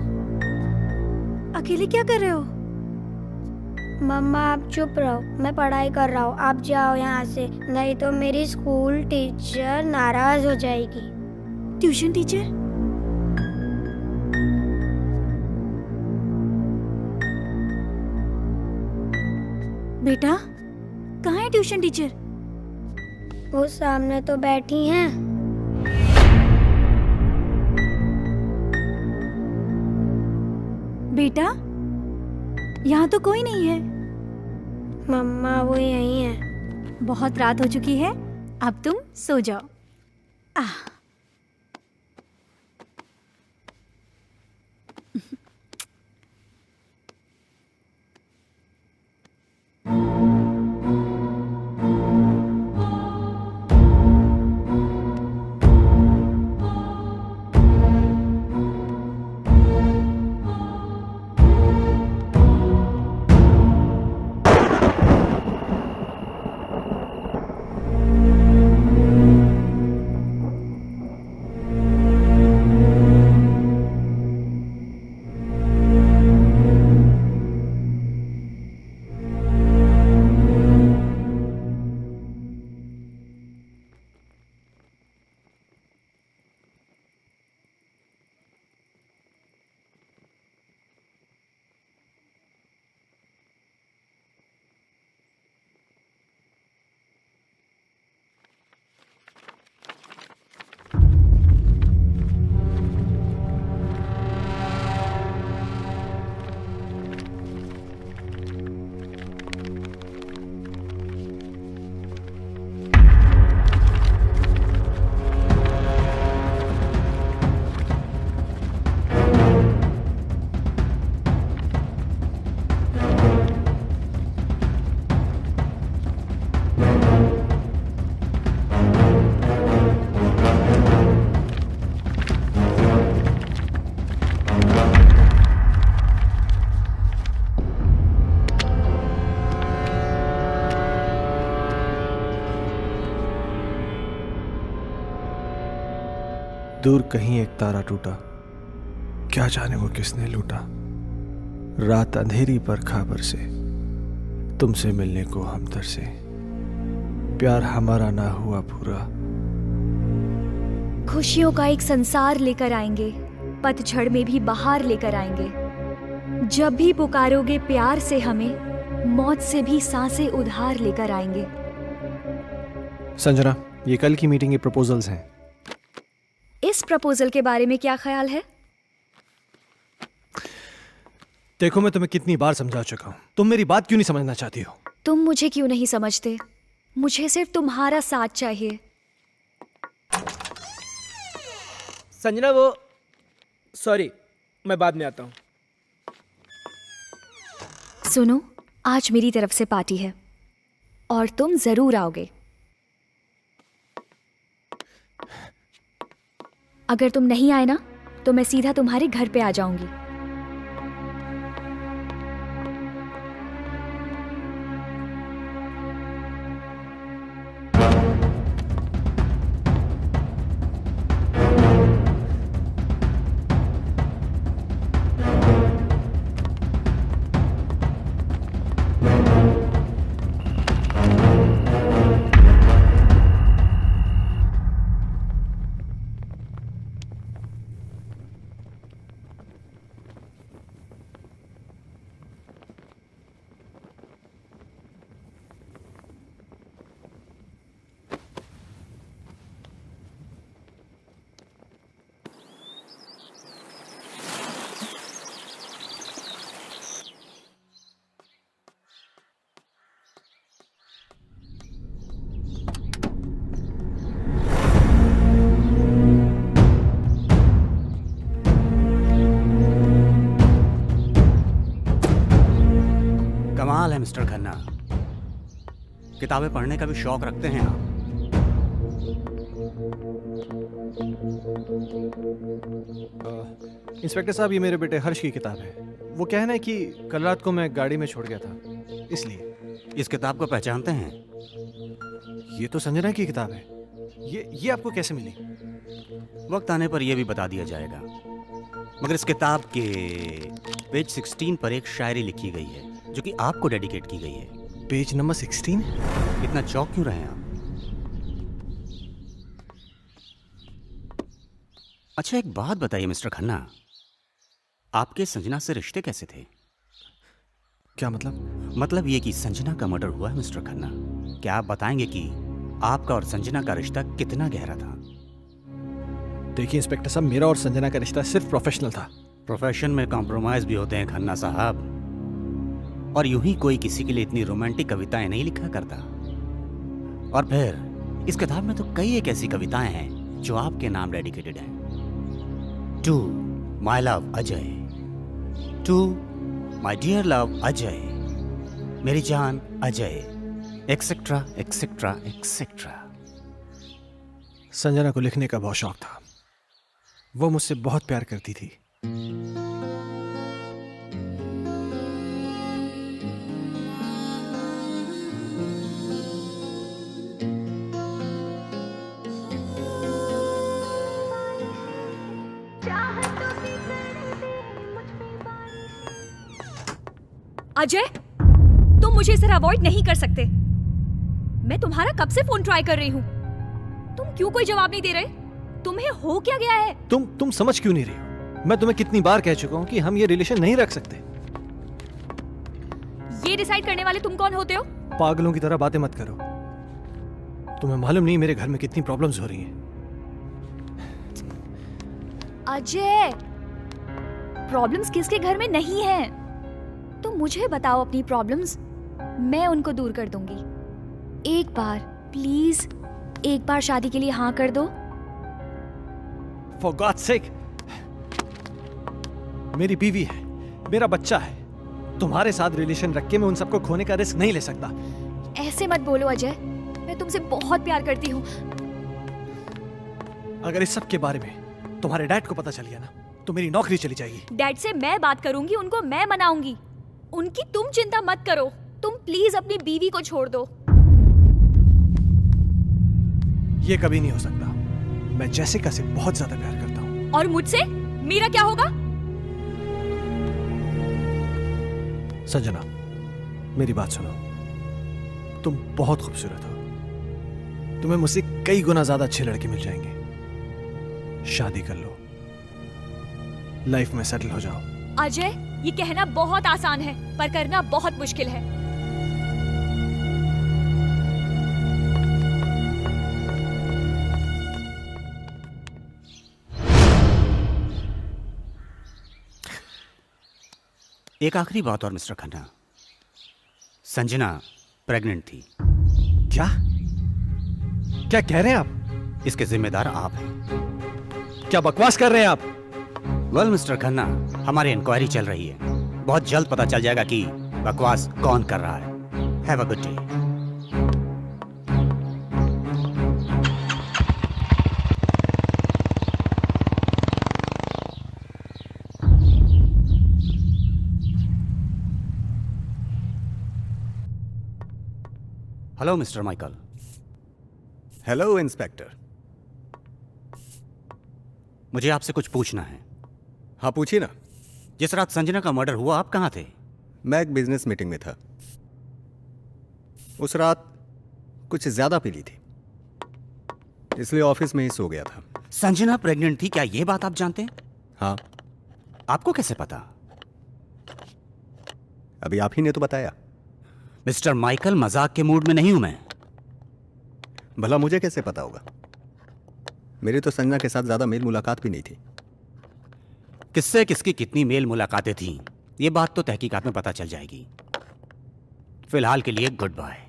अकेले क्या कर रहे हो? मम्मा आप चुप रहो, मैं पढ़ाई कर रहा हूँ। आप जाओ यहाँ से, नहीं तो मेरी स्कूल टीचर नाराज हो जाएगी। Tuition teacher? बेटा, कहाँ है ट्यूशन टीचर? वो सामने तो बैठी हैं। बेटा, यहाँ तो कोई नहीं है। मम्मा वो यहीं है। बहुत रात हो चुकी है, अब तुम सो जाओ। आह, दूर कहीं एक तारा टूटा, क्या जाने वो किसने लूटा। रात अंधेरी पर खबर से, तुमसे मिलने को हम तरसे। प्यार हमारा ना हुआ पूरा। खुशियों का एक संसार लेकर आएंगे, पतझड़ में भी बहार लेकर आएंगे। जब भी पुकारोगे प्यार से हमें, मौत से भी सांसें उधार लेकर आएंगे। संजना, ये कल की मीटिंग के प्रपोजल्स हैं। इस प्रपोजल के बारे में क्या ख्याल है? देखो, मैं तुम्हें कितनी बार समझा चुका हूं, तुम मेरी बात क्यों नहीं समझना चाहती हो? तुम मुझे क्यों नहीं समझते? मुझे सिर्फ तुम्हारा साथ चाहिए। संजना, वो सॉरी, मैं बाद में आता हूँ। सुनो, आज मेरी तरफ से पार्टी है और तुम जरूर आओगे। अगर तुम नहीं आए ना, तो मैं सीधा तुम्हारे घर पे आ जाऊंगी। मिस्टर खन्ना? किताबें पढ़ने का भी शौक रखते हैं आप? इंस्पेक्टर साहब, ये मेरे बेटे हर्ष की किताब है। वो कहना है कि कल रात को मैं गाड़ी में छोड़ गया था, इसलिए। इस किताब को पहचानते हैं? ये तो संजना की किताब है। ये आपको कैसे मिली? वक्त आने पर यह भी बता दिया जाएगा, मगर इस किताब के पेज 16 पर एक शायरी लिखी गई है जो कि आपको डेडिकेट की गई है। Page number 16? इतना चौंक क्यों रहे हैं आप? अच्छा, एक बात बताइए मिस्टर खन्ना, आपके संजना से रिश्ते कैसे थे? क्या मतलब? मतलब ये कि संजना का मर्डर हुआ है मिस्टर खन्ना। क्या आप बताएंगे कि आपका और संजना का रिश्ता कितना गहरा था? देखिए इंस्पेक्टर साहब, मेरा और संजना का रिश्ता सिर्फ प्रोफेशनल था। प्रोफेशन में कॉम्प्रोमाइज भी होते हैं खन्ना साहब, और यूं ही कोई किसी के लिए इतनी रोमांटिक कविताएं नहीं लिखा करता। और फिर इस किताब में तो कई एक ऐसी कविताएं हैं जो आपके नाम डेडिकेटेड हैं। To my love Ajay, to my dear love Ajay, मेरी जान Ajay, etcetera etcetera etcetera. Sanjana को लिखने का बहुत शौक था। वो मुझसे बहुत प्यार करती थी। अजय, तुम मुझे इस तरह अवॉइड नहीं कर सकते। मैं तुम्हारा कब से फोन ट्राई कर रही हूँ, तुम क्यों कोई जवाब नहीं दे रहे? तुम्हें हो क्या गया है? तुम समझ क्यों नहीं रही हो? मैं तुम्हें कितनी बार कह चुका हूं कि हम ये रिलेशन नहीं रख सकते। ये डिसाइड करने वाले तुम कौन होते हो? पागलों की तरह बातें मत करो। तुम्हें मालूम नहीं मेरे घर में कितनी प्रॉब्लम्स हो रही हैं। अजय, प्रॉब्लम्स किसके घर में नहीं है? तुम मुझे बताओ अपनी प्रॉब्लम्स, मैं उनको दूर कर दूंगी। एक बार प्लीज, एक बार शादी के लिए हाँ कर दो। For God's sake, मेरी बीवी है, मेरा बच्चा है। तुम्हारे साथ रिलेशन रख के मैं उन सबको खोने का रिस्क नहीं ले सकता। ऐसे मत बोलो अजय, मैं तुमसे बहुत प्यार करती हूँ। अगर इस सब के बारे में तुम्हारे डैड को पता चल गया ना, तो मेरी नौकरी चली जाएगी। डैड से मैं बात करूंगी, उनको मैं मनाऊंगी। उनकी तुम चिंता मत करो। तुम प्लीज अपनी बीवी को छोड़ दो। ये कभी नहीं हो सकता। मैं जैसिका से बहुत ज्यादा प्यार करता हूँ। और मुझसे मेरा क्या होगा? संजना, मेरी बात सुनो। तुम बहुत खूबसूरत हो। तुम्हें मुझसे कई गुना ज्यादा अच्छे लड़के मिल जाएंगे। शादी कर लो, लाइफ में सेटल हो जाओ। अजय, ये कहना बहुत आसान है पर करना बहुत मुश्किल है। एक आखिरी बात और मिस्टर खन्ना, संजना प्रेग्नेंट थी। क्या क्या कह रहे हैं आप? इसके जिम्मेदार आप हैं। क्या बकवास कर रहे हैं आप? वेल मिस्टर खन्ना, हमारी इंक्वायरी चल रही है। बहुत जल्द पता चल जाएगा कि बकवास कौन कर रहा है। Have a good day. Hello mister Michael. Hello inspector. मुझे आपसे कुछ पूछना है। हाँ पूछिए ना। जिस रात संजना का मर्डर हुआ आप कहाँ थे? मैं एक बिजनेस मीटिंग में था। उस रात कुछ ज्यादा पी ली थी, इसलिए ऑफिस में ही सो गया था। संजना प्रेग्नेंट थी, क्या यह बात आप जानते हैं? हाँ। आपको कैसे पता? अभी आप ही ने तो बताया। मिस्टर माइकल, मजाक के मूड में नहीं हूं मैं। भला मुझे कैसे पता होगा? मेरी तो संजना के साथ ज्यादा मेल मुलाकात भी नहीं थी। किससे किसकी कितनी मेल मुलाकातें थीं, ये बात तो तहकीकात में पता चल जाएगी। फिलहाल के लिए गुड बाय।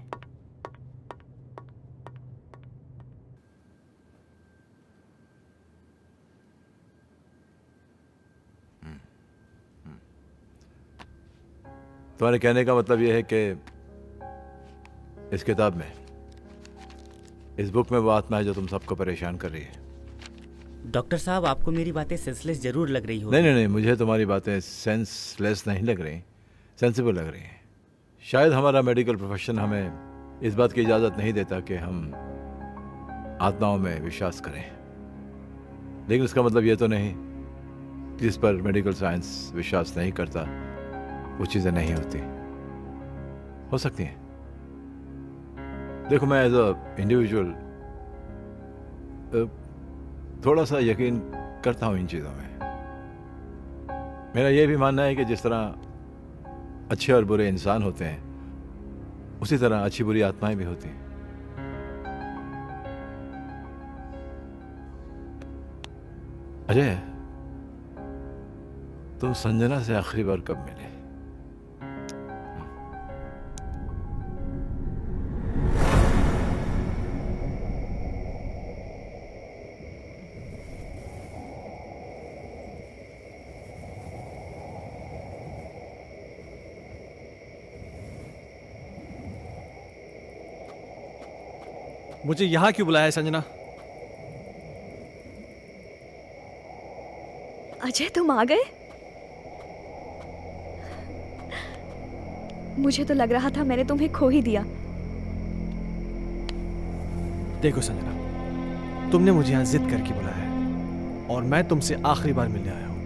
तुम्हारे कहने का मतलब यह है कि इस किताब में, इस बुक में वो आत्मा है जो तुम सबको परेशान कर रही है। डॉक्टर साहब, आपको मेरी बातें सेंसलेस जरूर लग रही हो। नहीं, मुझे तुम्हारी बातें सेंसलेस नहीं लग रही, सेंसिबल लग रही हैं। शायद हमारा मेडिकल प्रोफेशन हमें इस बात की इजाज़त नहीं देता कि हम आत्माओं में विश्वास करें, लेकिन उसका मतलब ये तो नहीं कि जिस पर मेडिकल साइंस विश्वास नहीं करता वो चीज़ें नहीं होती, हो सकती हैं। देखो, मैं एज अ इंडिविजुअल थोड़ा सा यकीन करता हूँ इन चीज़ों में। मेरा ये भी मानना है कि जिस तरह अच्छे और बुरे इंसान होते हैं, उसी तरह अच्छी बुरी आत्माएं भी होती हैं। अजय, तुम संजना से आखिरी बार कब मिले? मुझे यहाँ क्यों बुलाया है संजना? अजय, तुम आ गए? मुझे तो लग रहा था मैंने तुम्हें खो ही दिया। देखो संजना, तुमने मुझे यहाँ जिद करके बुलाया है और मैं तुमसे आखिरी बार मिलने आया हूँ।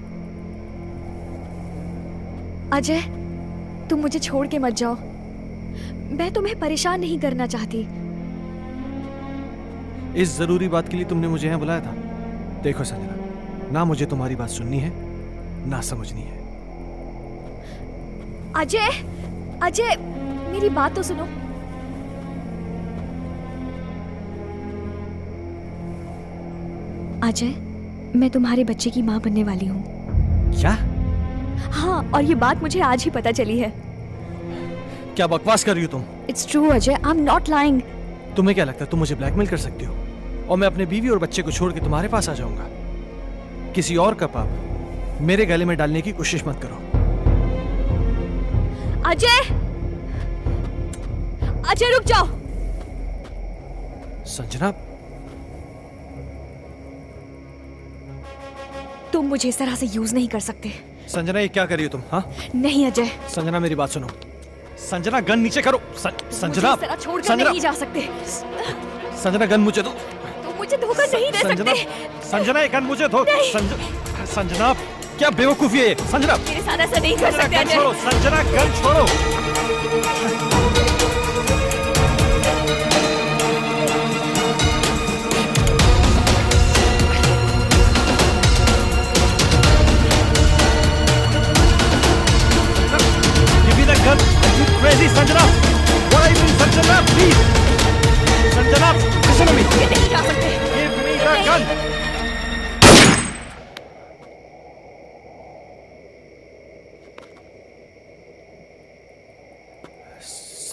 अजय, तुम मुझे छोड़ के मत जाओ। मैं तुम्हें परेशान नहीं करना चाहती। इस जरूरी बात के लिए तुमने मुझे यहाँ बुलाया था? देखो संजना, ना मुझे तुम्हारी बात सुननी है ना समझनी है। अजय, अजय, मेरी बात तो सुनो। अजय, मैं तुम्हारे बच्चे की माँ बनने वाली हूँ। क्या? हाँ, और ये बात मुझे आज ही पता चली है। क्या बकवास कर रही हो तुम? It's true Ajay, I am not lying. तुम्हें क्या लगता है तुम मुझे ब्लैकमेल कर सकती हो और मैं अपने बीवी और बच्चे को छोड़ के तुम्हारे पास आ जाऊंगा? किसी और का पाप मेरे गले में डालने की कोशिश मत करो। अजय, अजय रुक जाओ। संजना, तुम मुझे इस तरह से यूज नहीं कर सकते। संजना, ये क्या कर रही हो तुम? हाँ, नहीं अजय। संजना, मेरी बात सुनो। संजना, गन नीचे करो। संजना, मुझे इस तरह छोड़कर नहीं जा सकते। संजना, गन मुझे दो। तुम मुझे धोखा नहीं दे सकते। संजना, ये गन मुझे दो। संजना, क्या बेवकूफी है ये? संजना, मेरे साथ ऐसा नहीं कर सकते अजय। छोड़ो संजना, गन छोड़ो। Give me the gun. Are you crazy, Sanjana? What are you doing, Sanjana? Please. Sanjana, listen to me. ये नहीं जा सकते। Give me the gun.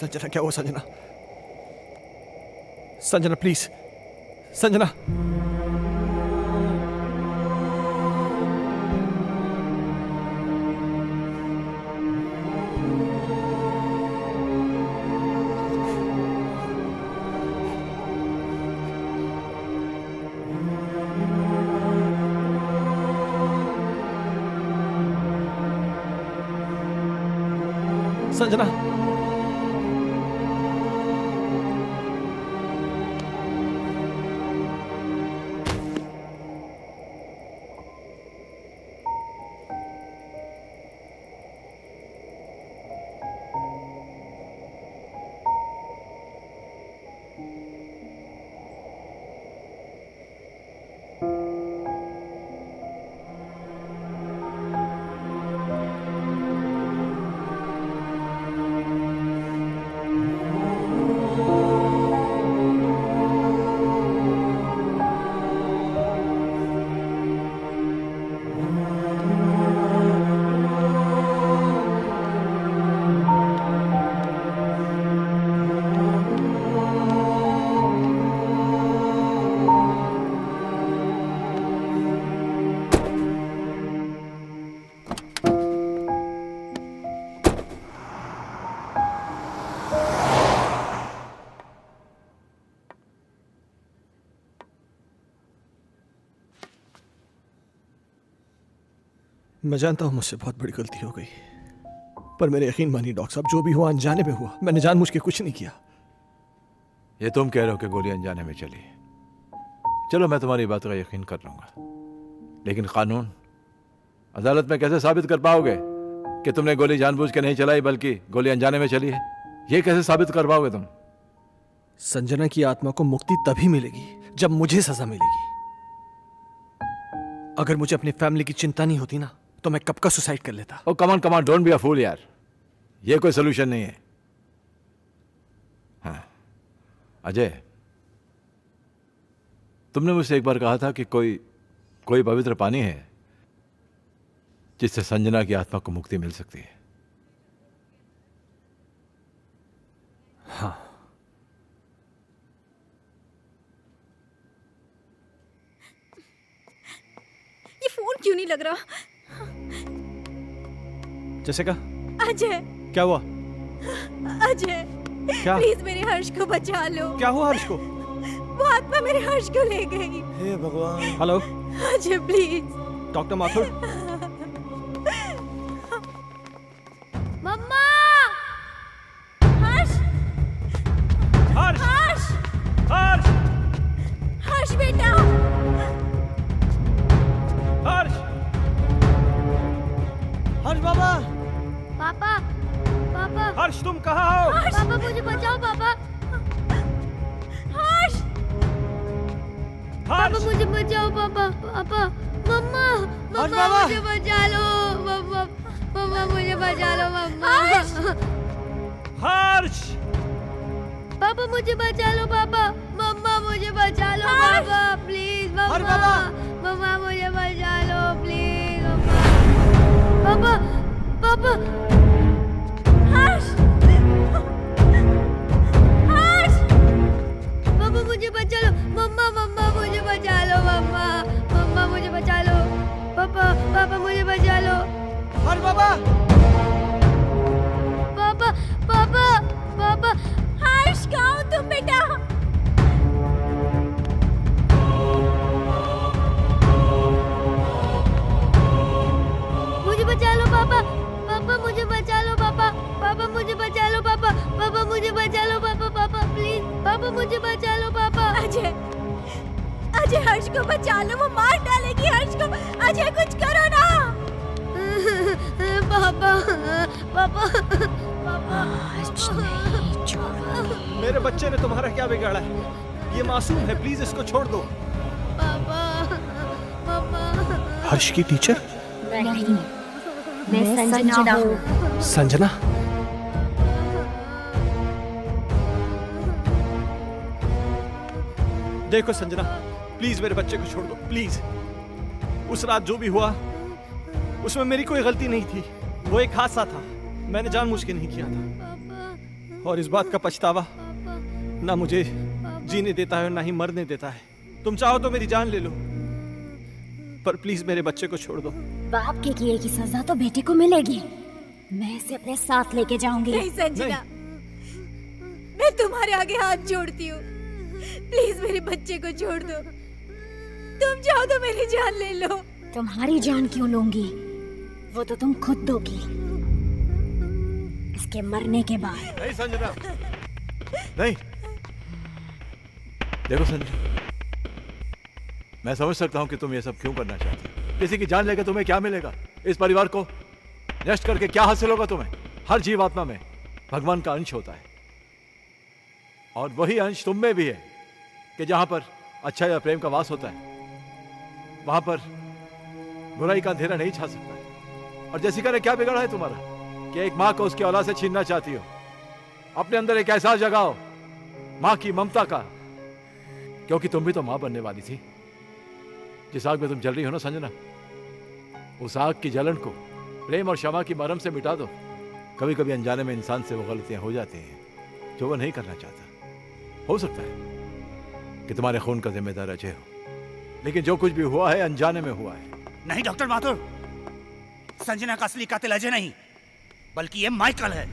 Sanjana, क्या हुआ संजना? संजना प्लीज, संजना। संजना, मैं जानता हूं मुझसे बहुत बड़ी गलती हो गई, पर मेरे यकीन मानिए डॉक्टर साहब, जो भी हुआ अनजाने में हुआ। मैंने जानबूझ के कुछ नहीं किया। ये तुम कह रहे हो कि गोली अनजाने में चली। चलो मैं तुम्हारी बात का यकीन कर लूंगा, लेकिन कानून अदालत में कैसे साबित कर पाओगे कि तुमने गोली जानबूझ के नहीं चलाई बल्कि गोली अनजाने में चली है? ये कैसे साबित कर पाओगे तुम? संजना की आत्मा को मुक्ति तभी मिलेगी जब मुझे सजा मिलेगी। अगर मुझे अपनी फैमिली की चिंता नहीं होती ना, तो मैं कब का सुसाइड कर लेता। ओ कमान कमान, डोंट बी अ फूल यार, ये कोई सोल्यूशन नहीं है। हाँ अजय, तुमने मुझसे एक बार कहा था कि कोई पवित्र पानी है जिससे संजना की आत्मा को मुक्ति मिल सकती है। हाँ, ये फोन क्यों नहीं लग रहा? जैसे का अजय, क्या हुआ? अजय क्या? प्लीज मेरे हर्ष को बचा लो। क्या हुआ हर्ष को? वो आत्मा मेरे हर्ष को ले गई। हे भगवान। Hello Ajay please. Doctor Mathur. मम्मा! हर्ष! हर्ष! हर्ष! हर्ष! हर्ष बेटा! हर्ष! हर्ष बाबा! पापा! पापा! हर्ष तुम कहाँ हो? पापा मुझे बचाओ पापा! हर्ष! पापा मुझे बचाओ पापा! पापा! मम्मा! मम्मा मुझे बचा लो! मम्मा! मम्मा मुझे बचा लो मम्मा! हर्ष! पापा मुझे बचा लो पापा! मम्मा मुझे बचा लो पापा! प्लीज मम्मा! मम्मा मुझे बचा लो प्लीज मम्मा! पापा! पापा! हर्ष! हर्ष! पापा मुझे बचा लो! मम्मा! मम्मा मुझे बचा लो मम्मा! मम्मा मुझे बचा लो! पापा! पापा मुझे बचा लो! हर्ष बाबा! पापा! पापा! पापा! हर्ष कहाँ हो तुम बेटा? मुझे बचा लो पापा! पापा मुझे बचा लो पापा! पापा मुझे बचा लो पापा! पापा मुझे बचा लो पापा! पापा प्लीज! पापा मुझे बचा लो पापा! अजय! अजय हर्ष को बचा लो, वो मार डालेगी हर्ष को। अजय कुछ करो ना। पापा! पापा! पापा! मेरे बच्चे ने तुम्हारा क्या बिगाड़ा है? ये मासूम है, प्लीज इसको छोड़ दो। पापा! पापा! हर्ष की टीचर? नहीं, मैं संजना हूँ। संजना? देखो संजना, प्लीज मेरे बच्चे को छोड़ दो, प्लीज। उस रात जो भी हुआ उसमें मेरी कोई गलती नहीं थी। वो एक हादसा था, मैंने जानबूझ के नहीं किया था। और इस बात का पछतावा ना मुझे जीने देता है और ना ही मरने देता है। तुम चाहो तो मेरी जान ले लो, पर प्लीज मेरे बच्चे को छोड़ दो। बाप के किए की सजा तो बेटे को मिलेगी। मैं इसे अपने साथ लेके जाऊंगी। नहीं संजना, मैं तुम्हारे आगे हाथ जोड़ती हूँ, प्लीज मेरे बच्चे को छोड़ दो। तुम चाहो तो मेरी जान ले लो। तुम्हारी जान क्यों लूंगी? वो तो तुम खुद दोगी इसके मरने के बाद। नहीं संजना, नहीं। देखो संजना, मैं समझ सकता हूं कि तुम ये सब क्यों करना चाहती हो। किसी की जान लेकर तुम्हें क्या मिलेगा? इस परिवार को नष्ट करके क्या हासिल होगा तुम्हें? हर जीवात्मा में भगवान का अंश होता है, और वही अंश तुम में भी है कि जहां पर अच्छा या प्रेम का वास होता है, वहां पर बुराई का अंधेरा नहीं छा सकता। और जैसिका ने क्या बिगाड़ा है तुम्हारा कि एक माँ को उसकी औलाद से छीनना चाहती हो? अपने अंदर एक एहसास जगाओ माँ की ममता का, क्योंकि तुम भी तो माँ बनने वाली थी। जिस आग में तुम जल रही हो ना संजना, उस आग की जलन को प्रेम और क्षमा की मरहम से मिटा दो। कभी कभी अनजाने में इंसान से वो गलतियां हो जाती हैं जो वो नहीं करना चाहता। हो सकता है कि तुम्हारे खून का जिम्मेदार अजय हो, लेकिन जो कुछ भी हुआ है अनजाने में हुआ है। नहीं डॉक्टर माथुर, संजना का असली कातिल अजय नहीं, बल्कि ये माइकल है।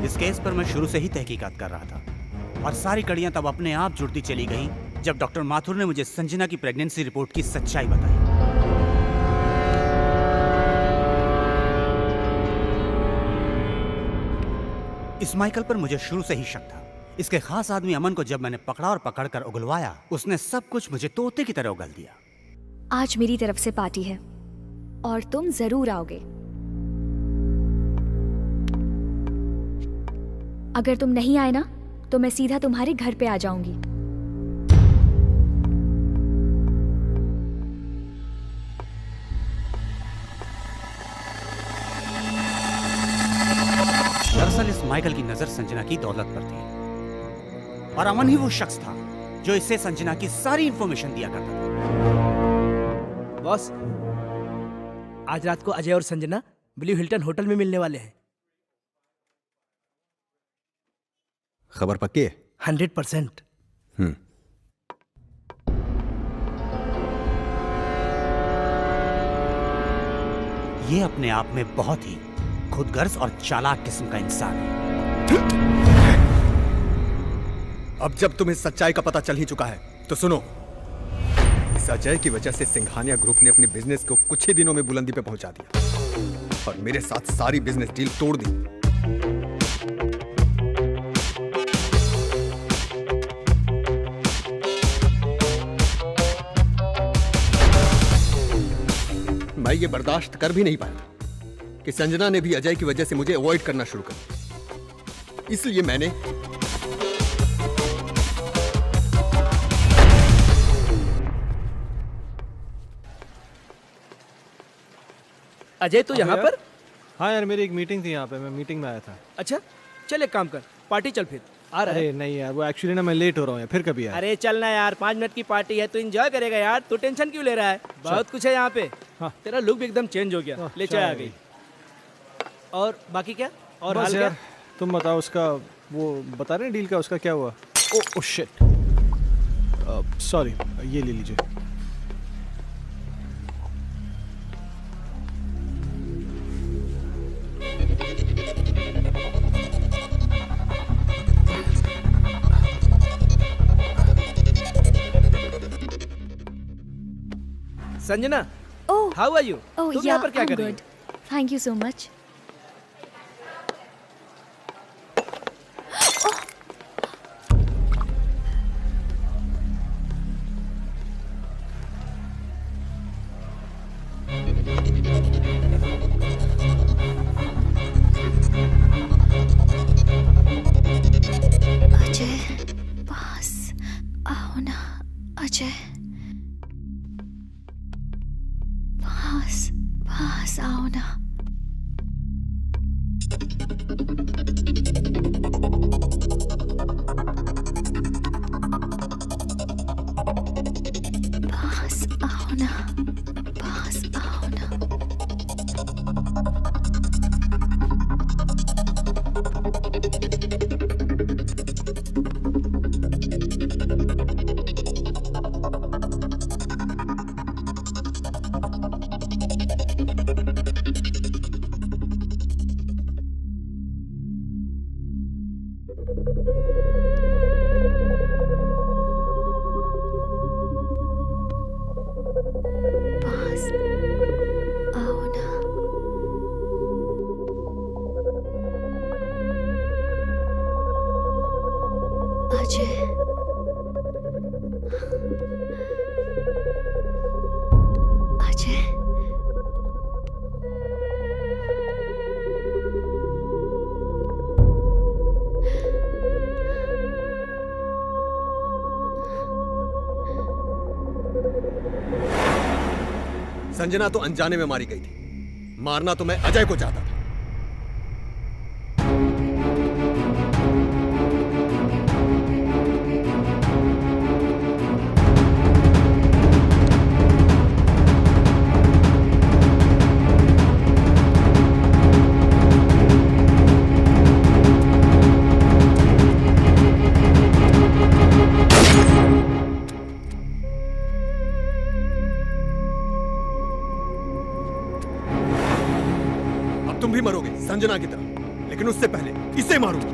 इसके केस पर मैं शुरू से ही तहकीकात कर रहा था और सारी कड़ियां तब अपने आप जुड़ती चली गई जब डॉक्टर माथुर ने मुझे संजना की प्रेगनेंसी रिपोर्ट की सच्चाई बताई। इस माइकल पर मुझे शुरू से ही शक था। इसके खास आदमी अमन को जब मैंने पकड़ा और पकड़कर उगलवाया, उसने सब कुछ मुझे तोते की तरह उगल दिया। आज मेरी तरफ से पार्टी है और तुम जरूर आओगे। अगर तुम नहीं आए ना तो मैं सीधा तुम्हारे घर पे आ जाऊंगी। दरअसल इस माइकल की नजर संजना की दौलत पर थी और अमन ही वो शख्स था जो इससे संजना की सारी इंफॉर्मेशन दिया करता था। बॉस, आज रात को अजय और संजना ब्लू हिल्टन होटल में मिलने वाले हैं। खबर पक्की है? 100%। ये अपने आप में बहुत ही खुदगर्ज और चालाक किस्म का इंसान है। अब जब तुम्हें सच्चाई का पता चल ही चुका है तो सुनो। इस अजय की वजह से सिंघानिया ग्रुप ने अपनी बिजनेस को कुछ ही दिनों में बुलंदी पे पहुंचा दिया और मेरे साथ सारी बिजनेस डील तोड़ दी। मैं ये बर्दाश्त कर भी नहीं पाया कि संजना ने भी अजय की वजह से मुझे अवॉइड करना शुरू कर दिया। इसलिए मैंने अजय तो यहाँ पर? हाँ यार, मेरी एक मीटिंग थी यहाँ पे, मैं मीटिंग में आया था। अच्छा, चल एक काम कर, पार्टी चल फिर। आ रहा है? अरे नहीं यार, वो एक्चुअली ना मैं लेट हो रहा हूँ यार, फिर कभी यार। अरे चलना यार, 5 मिनट की पार्टी है, तू एंजॉय करेगा यार, तू टेंशन क्यों ले रहा है? बहुत कुछ है यहाँ पे। हाँ। तेरा लुक भी एकदम चेंज हो गया, ले चाय आ गई। और बाकी क्या? और हाल क्या? तुम बताओ, उसका वो बता रहे हैं डील का, उसका क्या हुआ? ओ शिट, सॉरी, ये ले लीजिए। Sanjana, oh, how are you? Oh तुम यहाँ पर क्या कर रही हो? Thank you so much. Ajay, पास आओ ना। अजय, पास आओ ना। पास आओ ना, पास आओ ना। पास आओ ना। अजय, अजय, संजना तो अनजाने में मारी गई थी, मारना तो मैं अजय को चाहता था। तुम भी मरोगे संजना की तरह। लेकिन उससे पहले इसे मारूंगा।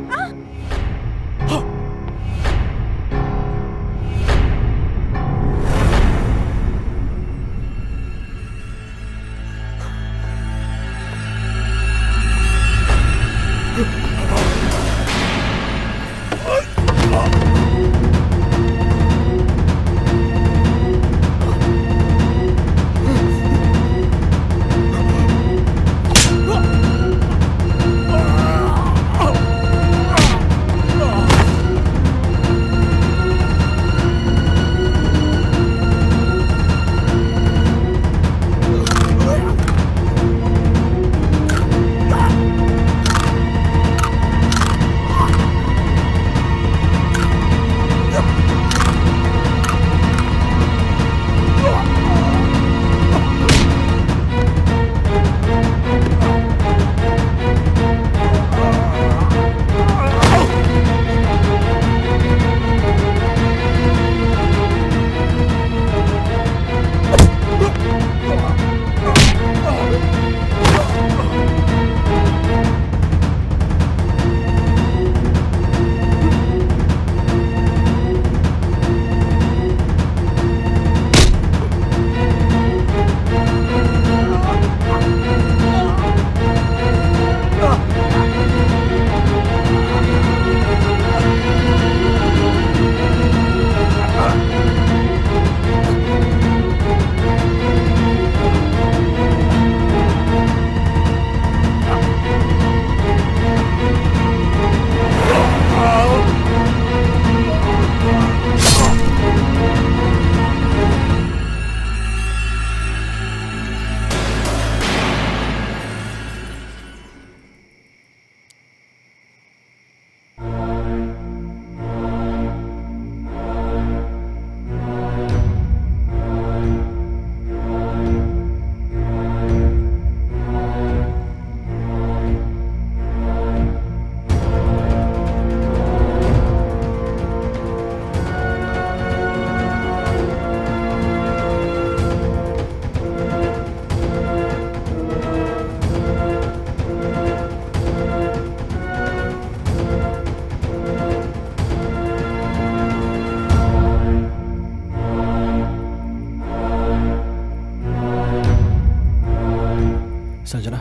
संजना,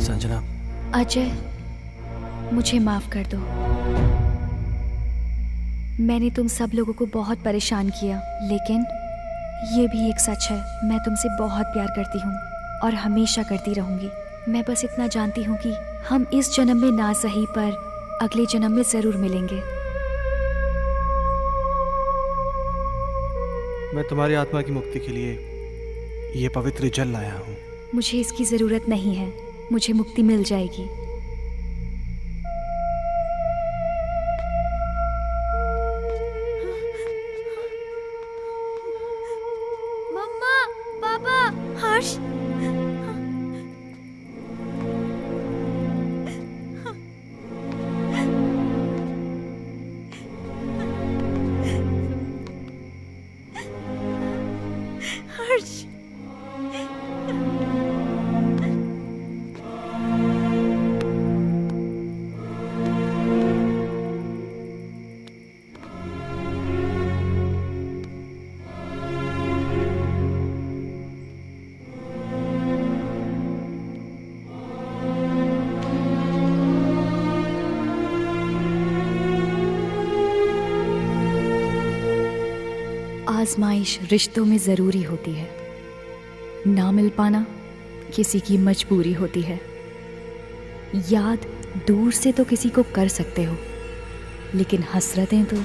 संजना। अजय, मुझे माफ कर दो। मैंने तुम सब लोगों को बहुत परेशान किया, लेकिन ये भी एक सच है, मैं तुमसे बहुत प्यार करती हूँ और हमेशा करती रहूंगी। मैं बस इतना जानती हूँ कि हम इस जन्म में ना सही पर अगले जन्म में जरूर मिलेंगे। मैं तुम्हारी आत्मा की मुक्ति के लिए ये पवित्र जल लाया हूँ। मुझे इसकी जरूरत नहीं है, मुझे मुक्ति मिल जाएगी। मम्मा, पापा, हर्ष, हर्ष, आजमाइश रिश्तों में ज़रूरी होती है, ना मिल पाना किसी की मजबूरी होती है। याद दूर से तो किसी को कर सकते हो, लेकिन हसरतें तो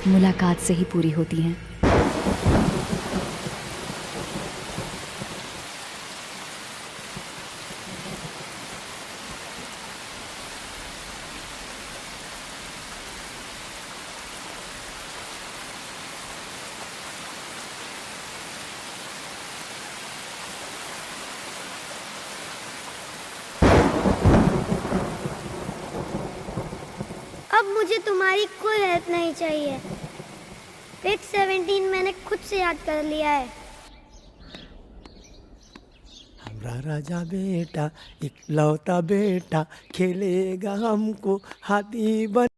मुलाकात से ही पूरी होती हैं। अब मुझे तुम्हारी कोई हेल्प नहीं चाहिए। पेज 17 मैंने खुद से याद कर लिया है। हमारा राजा बेटा, इकलौता बेटा, खेलेगा हमको हाथी बन